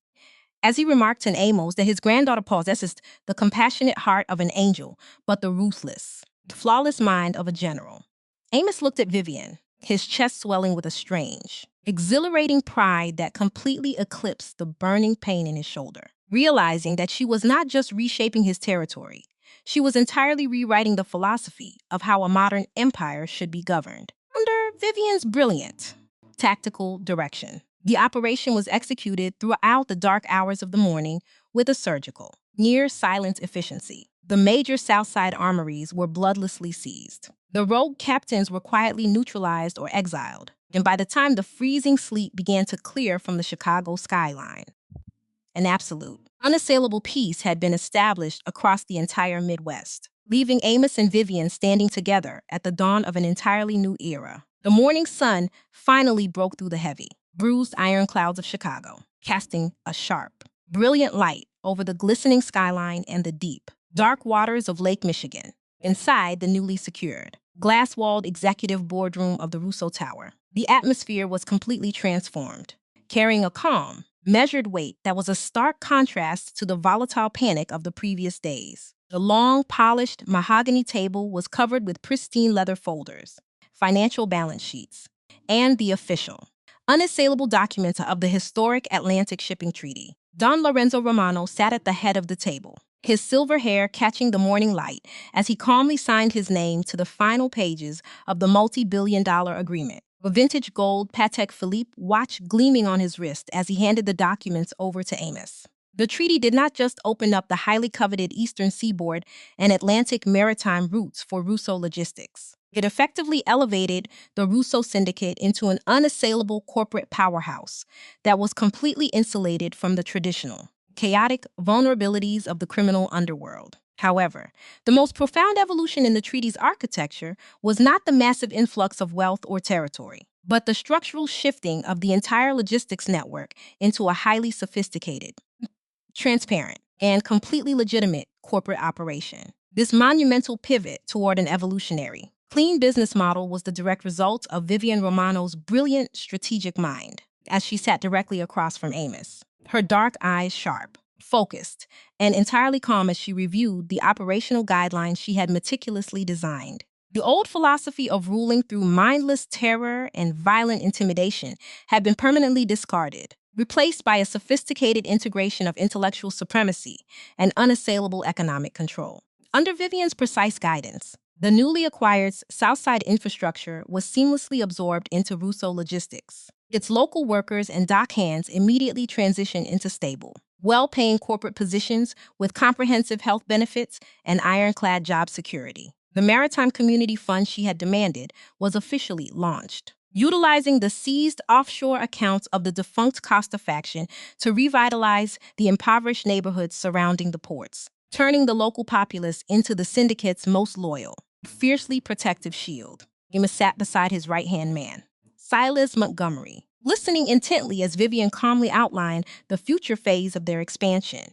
As he remarked to Amos that his granddaughter possesses the compassionate heart of an angel, but the ruthless, flawless mind of a general. Amos looked at Vivian, his chest swelling with a strange, exhilarating pride that completely eclipsed the burning pain in his shoulder, realizing that she was not just reshaping his territory, she was entirely rewriting the philosophy of how a modern empire should be governed. Under Vivian's brilliant, tactical direction, the operation was executed throughout the dark hours of the morning with a surgical, near-silent efficiency. The major Southside armories were bloodlessly seized. The rogue captains were quietly neutralized or exiled, and by the time the freezing sleet began to clear from the Chicago skyline, an absolute, unassailable peace had been established across the entire Midwest, leaving Amos and Vivian standing together at the dawn of an entirely new era. The morning sun finally broke through the heavy, bruised iron clouds of Chicago, casting a sharp, brilliant light over the glistening skyline and the deep, dark waters of Lake Michigan. Inside the newly secured, glass-walled executive boardroom of the Russo Tower, the atmosphere was completely transformed, carrying a calm, measured weight that was a stark contrast to the volatile panic of the previous days. The long, polished mahogany table was covered with pristine leather folders, financial balance sheets, and the official, unassailable documents of the historic Atlantic Shipping Treaty. Don Lorenzo Romano sat at the head of the table, his silver hair catching the morning light as he calmly signed his name to the final pages of the multi-billion-dollar agreement. A vintage gold Patek Philippe watch gleaming on his wrist as he handed the documents over to Amos. The treaty did not just open up the highly coveted Eastern Seaboard and Atlantic maritime routes for Russo logistics. It effectively elevated the Russo syndicate into an unassailable corporate powerhouse that was completely insulated from the traditional, chaotic vulnerabilities of the criminal underworld. However, the most profound evolution in the treaty's architecture was not the massive influx of wealth or territory, but the structural shifting of the entire logistics network into a highly sophisticated, transparent, and completely legitimate corporate operation. This monumental pivot toward an evolutionary, clean business model was the direct result of Vivian Romano's brilliant strategic mind, as she sat directly across from Amos, her dark eyes sharp, focused, and entirely calm as she reviewed the operational guidelines she had meticulously designed. The old philosophy of ruling through mindless terror and violent intimidation had been permanently discarded, replaced by a sophisticated integration of intellectual supremacy and unassailable economic control. Under Vivian's precise guidance, the newly acquired Southside infrastructure was seamlessly absorbed into Russo logistics. Its local workers and dock hands immediately transitioned into stable, well-paying corporate positions with comprehensive health benefits and ironclad job security. The Maritime Community Fund she had demanded was officially launched, utilizing the seized offshore accounts of the defunct Costa faction to revitalize the impoverished neighborhoods surrounding the ports, turning the local populace into the syndicate's most loyal, fiercely protective shield. Amos sat beside his right-hand man, Silas Montgomery, listening intently as Vivian calmly outlined the future phase of their expansion.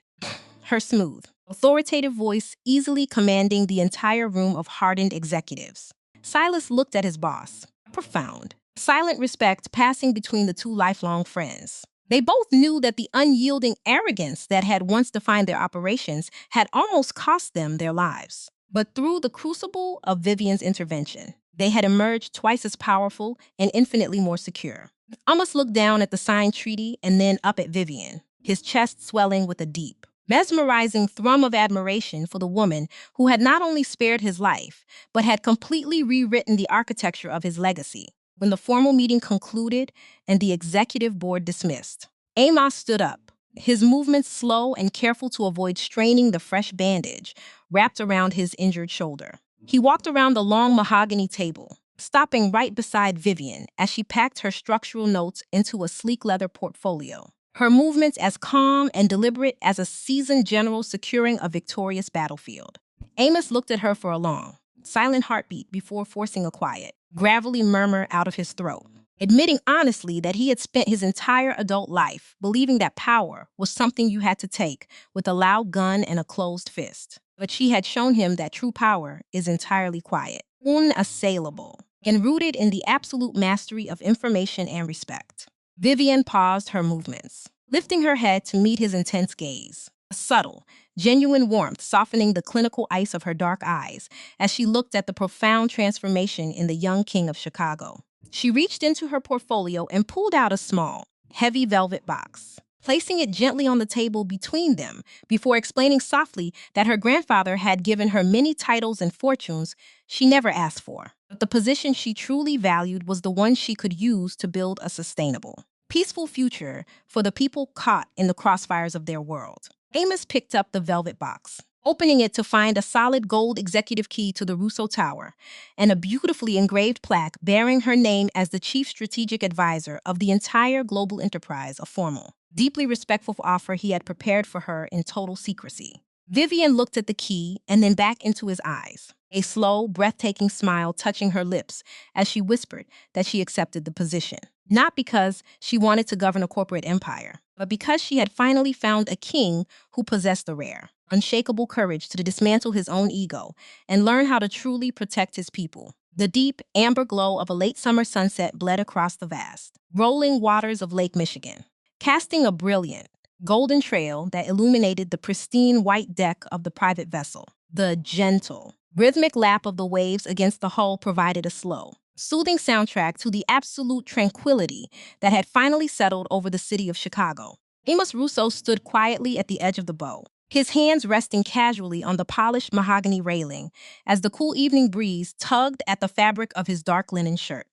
Her smooth, authoritative voice easily commanding the entire room of hardened executives. Silas looked at his boss, profound, silent respect passing between the two lifelong friends. They both knew that the unyielding arrogance that had once defined their operations had almost cost them their lives. But through the crucible of Vivian's intervention, they had emerged twice as powerful and infinitely more secure. Amos looked down at the signed treaty and then up at Vivian, his chest swelling with a deep, mesmerizing thrum of admiration for the woman who had not only spared his life, but had completely rewritten the architecture of his legacy. When the formal meeting concluded and the executive board dismissed, Amos stood up, his movements slow and careful to avoid straining the fresh bandage wrapped around his injured shoulder. He walked around the long mahogany table, stopping right beside Vivian as she packed her structural notes into a sleek leather portfolio, her movements as calm and deliberate as a seasoned general securing a victorious battlefield. Amos looked at her for a long, silent heartbeat before forcing a quiet, gravelly murmur out of his throat, admitting honestly that he had spent his entire adult life believing that power was something you had to take with a loud gun and a closed fist. But she had shown him that true power is entirely quiet, unassailable, and rooted in the absolute mastery of information and respect. Vivian paused her movements, lifting her head to meet his intense gaze, a subtle, genuine warmth softening the clinical ice of her dark eyes as she looked at the profound transformation in the young king of Chicago. She reached into her portfolio and pulled out a small, heavy velvet box, placing it gently on the table between them before explaining softly that her grandfather had given her many titles and fortunes she never asked for. But the position she truly valued was the one she could use to build a sustainable, peaceful future for the people caught in the crossfires of their world. Amos picked up the velvet box, opening it to find a solid gold executive key to the Russo Tower and a beautifully engraved plaque bearing her name as the chief strategic advisor of the entire global enterprise, a formal, deeply respectful offer he had prepared for her in total secrecy. Vivian looked at the key and then back into his eyes, a slow, breathtaking smile touching her lips as she whispered that she accepted the position. Not because she wanted to govern a corporate empire, but because she had finally found a king who possessed the rare, unshakable courage to dismantle his own ego and learn how to truly protect his people. The deep, amber glow of a late summer sunset bled across the vast, rolling waters of Lake Michigan, casting a brilliant, golden trail that illuminated the pristine white deck of the private vessel. The gentle, rhythmic lap of the waves against the hull provided a slow, soothing soundtrack to the absolute tranquility that had finally settled over the city of Chicago. Amos Russo stood quietly at the edge of the bow, his hands resting casually on the polished mahogany railing as the cool evening breeze tugged at the fabric of his dark linen shirt.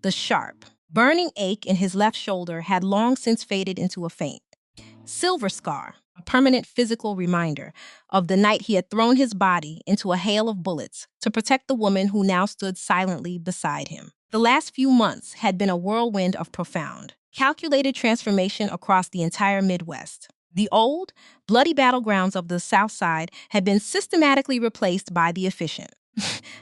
The sharp, burning ache in his left shoulder had long since faded into a faint silver scar, a permanent physical reminder of the night he had thrown his body into a hail of bullets to protect the woman who now stood silently beside him. The last few months had been a whirlwind of profound, calculated transformation across the entire Midwest. The old, bloody battlegrounds of the South Side had been systematically replaced by the efficient,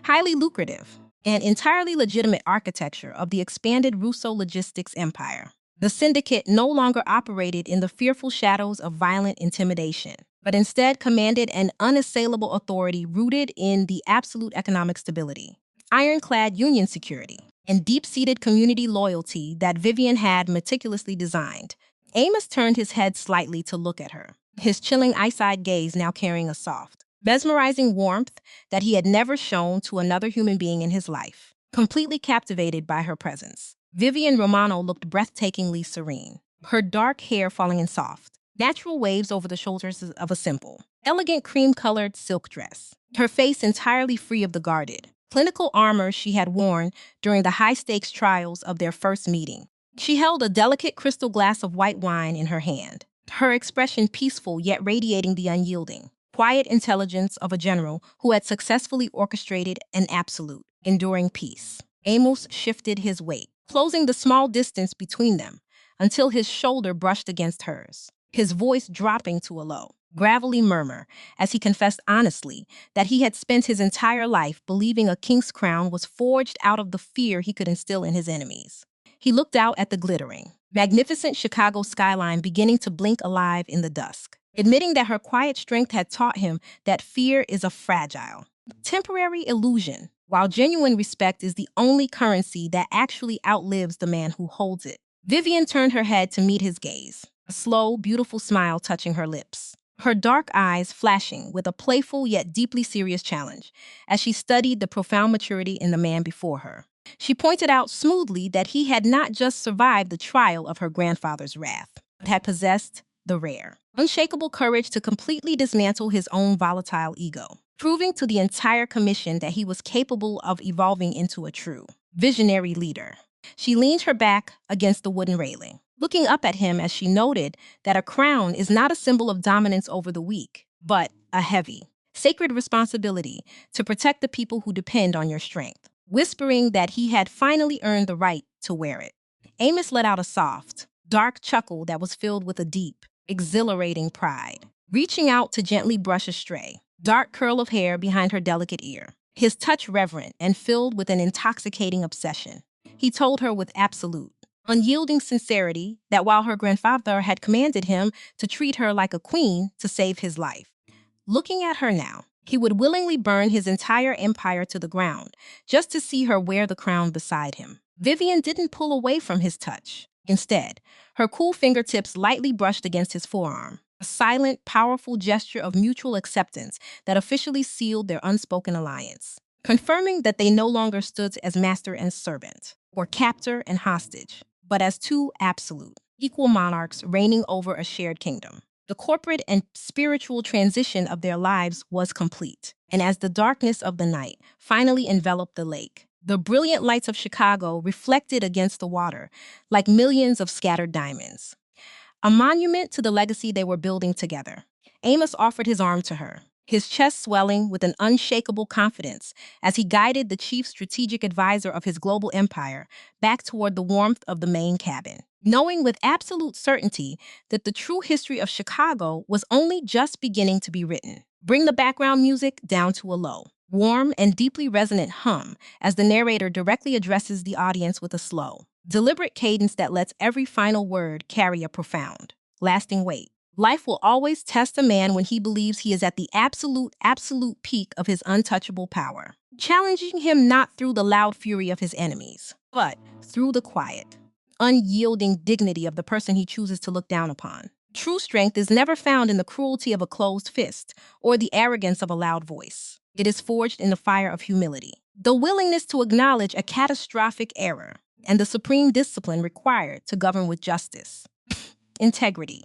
highly lucrative, and entirely legitimate architecture of the expanded Russo logistics empire. The syndicate no longer operated in the fearful shadows of violent intimidation, but instead commanded an unassailable authority rooted in the absolute economic stability, ironclad union security, and deep-seated community loyalty that Vivian had meticulously designed. Amos turned his head slightly to look at her, his chilling ice-eyed gaze now carrying a soft, mesmerizing warmth that he had never shown to another human being in his life, completely captivated by her presence. Vivian Romano looked breathtakingly serene, her dark hair falling in soft, natural waves over the shoulders of a simple, elegant cream-colored silk dress, her face entirely free of the guarded, clinical armor she had worn during the high-stakes trials of their first meeting. She held a delicate crystal glass of white wine in her hand, her expression peaceful yet radiating the unyielding, quiet intelligence of a general who had successfully orchestrated an absolute, enduring peace. Amos shifted his weight, closing the small distance between them until his shoulder brushed against hers, his voice dropping to a low, gravelly murmur as he confessed honestly that he had spent his entire life believing a king's crown was forged out of the fear he could instill in his enemies. He looked out at the glittering, magnificent Chicago skyline beginning to blink alive in the dusk, admitting that her quiet strength had taught him that fear is a fragile, temporary illusion, while genuine respect is the only currency that actually outlives the man who holds it. Vivian turned her head to meet his gaze, a slow, beautiful smile touching her lips, her dark eyes flashing with a playful yet deeply serious challenge as she studied the profound maturity in the man before her. She pointed out smoothly that he had not just survived the trial of her grandfather's wrath, but had possessed the rare, unshakable courage to completely dismantle his own volatile ego, proving to the entire commission that he was capable of evolving into a true, visionary leader. She leaned her back against the wooden railing, looking up at him as she noted that a crown is not a symbol of dominance over the weak, but a heavy, sacred responsibility to protect the people who depend on your strength, whispering that he had finally earned the right to wear it. Amos let out a soft, dark chuckle that was filled with a deep, exhilarating pride, reaching out to gently brush a stray, dark curl of hair behind her delicate ear, his touch reverent and filled with an intoxicating obsession. He told her with absolute, unyielding sincerity that while her grandfather had commanded him to treat her like a queen to save his life, looking at her now, he would willingly burn his entire empire to the ground just to see her wear the crown beside him. Vivian didn't pull away from his touch. Instead, her cool fingertips lightly brushed against his forearm, a silent, powerful gesture of mutual acceptance that officially sealed their unspoken alliance, confirming that they no longer stood as master and servant, or captor and hostage, but as two absolute, equal monarchs reigning over a shared kingdom. The corporate and spiritual transition of their lives was complete, and as the darkness of the night finally enveloped the lake, the brilliant lights of Chicago reflected against the water like millions of scattered diamonds, a monument to the legacy they were building together. Amos offered his arm to her, his chest swelling with an unshakable confidence as he guided the chief strategic advisor of his global empire back toward the warmth of the main cabin, knowing with absolute certainty that the true history of Chicago was only just beginning to be written. Bring the background music down to a low, warm and deeply resonant hum as the narrator directly addresses the audience with a slow, deliberate cadence that lets every final word carry a profound, lasting weight. Life will always test a man when he believes he is at the absolute peak of his untouchable power, challenging him not through the loud fury of his enemies, but through the quiet, unyielding dignity of the person he chooses to look down upon. True strength is never found in the cruelty of a closed fist or the arrogance of a loud voice. It is forged in the fire of humility, the willingness to acknowledge a catastrophic error, and the supreme discipline required to govern with justice, integrity,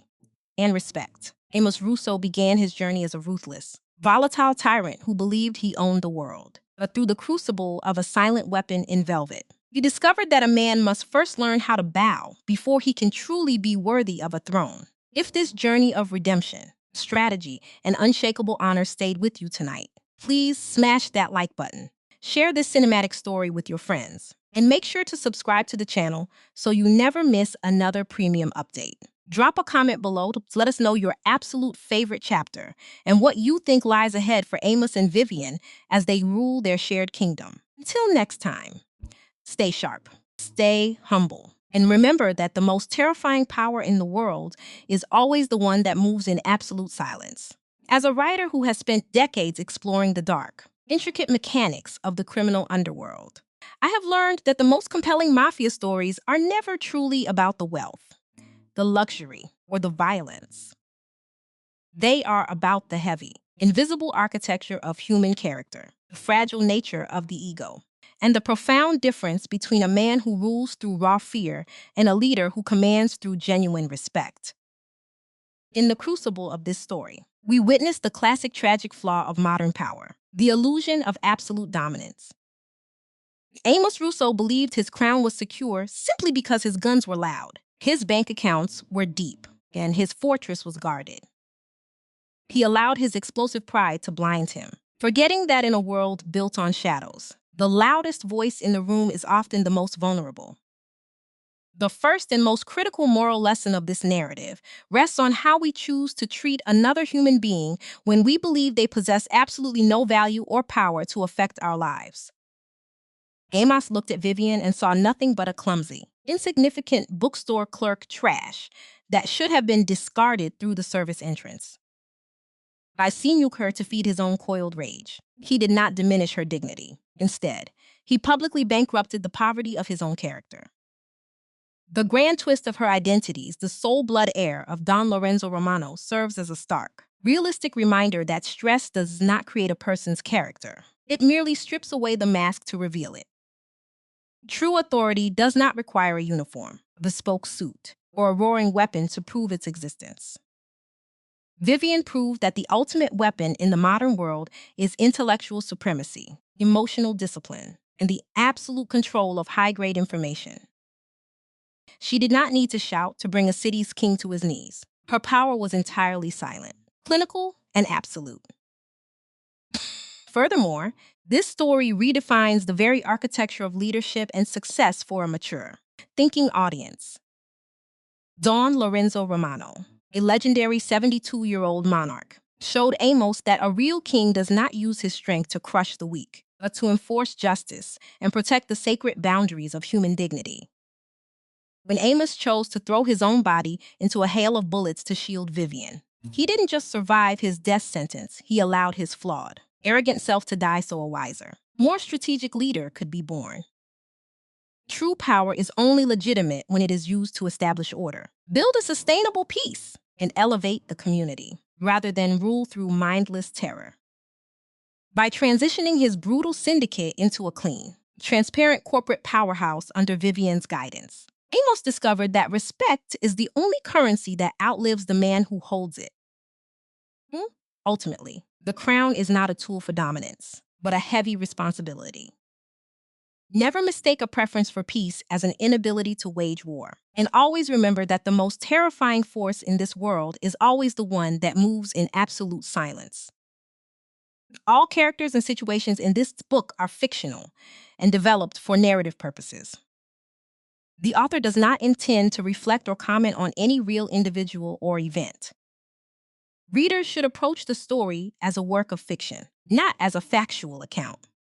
and respect. Amos Russo began his journey as a ruthless, volatile tyrant who believed he owned the world. But through the crucible of a silent weapon in velvet, he discovered that a man must first learn how to bow before he can truly be worthy of a throne. If this journey of redemption, strategy, and unshakable honor stayed with you tonight, please smash that like button. Share this cinematic story with your friends, and make sure to subscribe to the channel so you never miss another premium update. Drop a comment below to let us know your absolute favorite chapter and what you think lies ahead for Amos and Vivian as they rule their shared kingdom. Until next time, stay sharp, stay humble, and remember that the most terrifying power in the world is always the one that moves in absolute silence. As a writer who has spent decades exploring the dark, intricate mechanics of the criminal underworld, I have learned that the most compelling mafia stories are never truly about the wealth, the luxury, or the violence. They are about the heavy, invisible architecture of human character, the fragile nature of the ego, and the profound difference between a man who rules through raw fear and a leader who commands through genuine respect. In the crucible of this story, we witness the classic tragic flaw of modern power, the illusion of absolute dominance. Amos Russo believed his crown was secure simply because his guns were loud, his bank accounts were deep, and his fortress was guarded. He allowed his explosive pride to blind him, forgetting that in a world built on shadows, the loudest voice in the room is often the most vulnerable. The first and most critical moral lesson of this narrative rests on how we choose to treat another human being when we believe they possess absolutely no value or power to affect our lives. Amos looked at Vivian and saw nothing but a clumsy, insignificant bookstore clerk trash that should have been discarded through the service entrance. I sinew her to feed his own coiled rage. He did not diminish her dignity. Instead, he publicly bankrupted the poverty of his own character. The grand twist of her identities, the soul blood heir of Don Lorenzo Romano, serves as a stark, realistic reminder that stress does not create a person's character. It merely strips away the mask to reveal it. True authority does not require a uniform, a bespoke suit, or a roaring weapon to prove its existence. Vivian proved that the ultimate weapon in the modern world is intellectual supremacy, emotional discipline, and the absolute control of high-grade information. She did not need to shout to bring a city's king to his knees. Her power was entirely silent, clinical, and absolute. Furthermore, this story redefines the very architecture of leadership and success for a mature, thinking audience. Don Lorenzo Romano, a legendary 72-year-old monarch, showed Amos that a real king does not use his strength to crush the weak, but to enforce justice and protect the sacred boundaries of human dignity. When Amos chose to throw his own body into a hail of bullets to shield Vivian, he didn't just survive his death sentence, he allowed his flawed, arrogant self to die so a wiser, more strategic leader could be born. True power is only legitimate when it is used to establish order, build a sustainable peace, and elevate the community, rather than rule through mindless terror. By transitioning his brutal syndicate into a clean, transparent corporate powerhouse under Vivian's guidance, Amos discovered that respect is the only currency that outlives the man who holds it. Ultimately, the crown is not a tool for dominance, but a heavy responsibility. Never mistake a preference for peace as an inability to wage war. And always remember that the most terrifying force in this world is always the one that moves in absolute silence. All characters and situations in this book are fictional and developed for narrative purposes. The author does not intend to reflect or comment on any real individual or event. Readers should approach the story as a work of fiction, not as a factual account.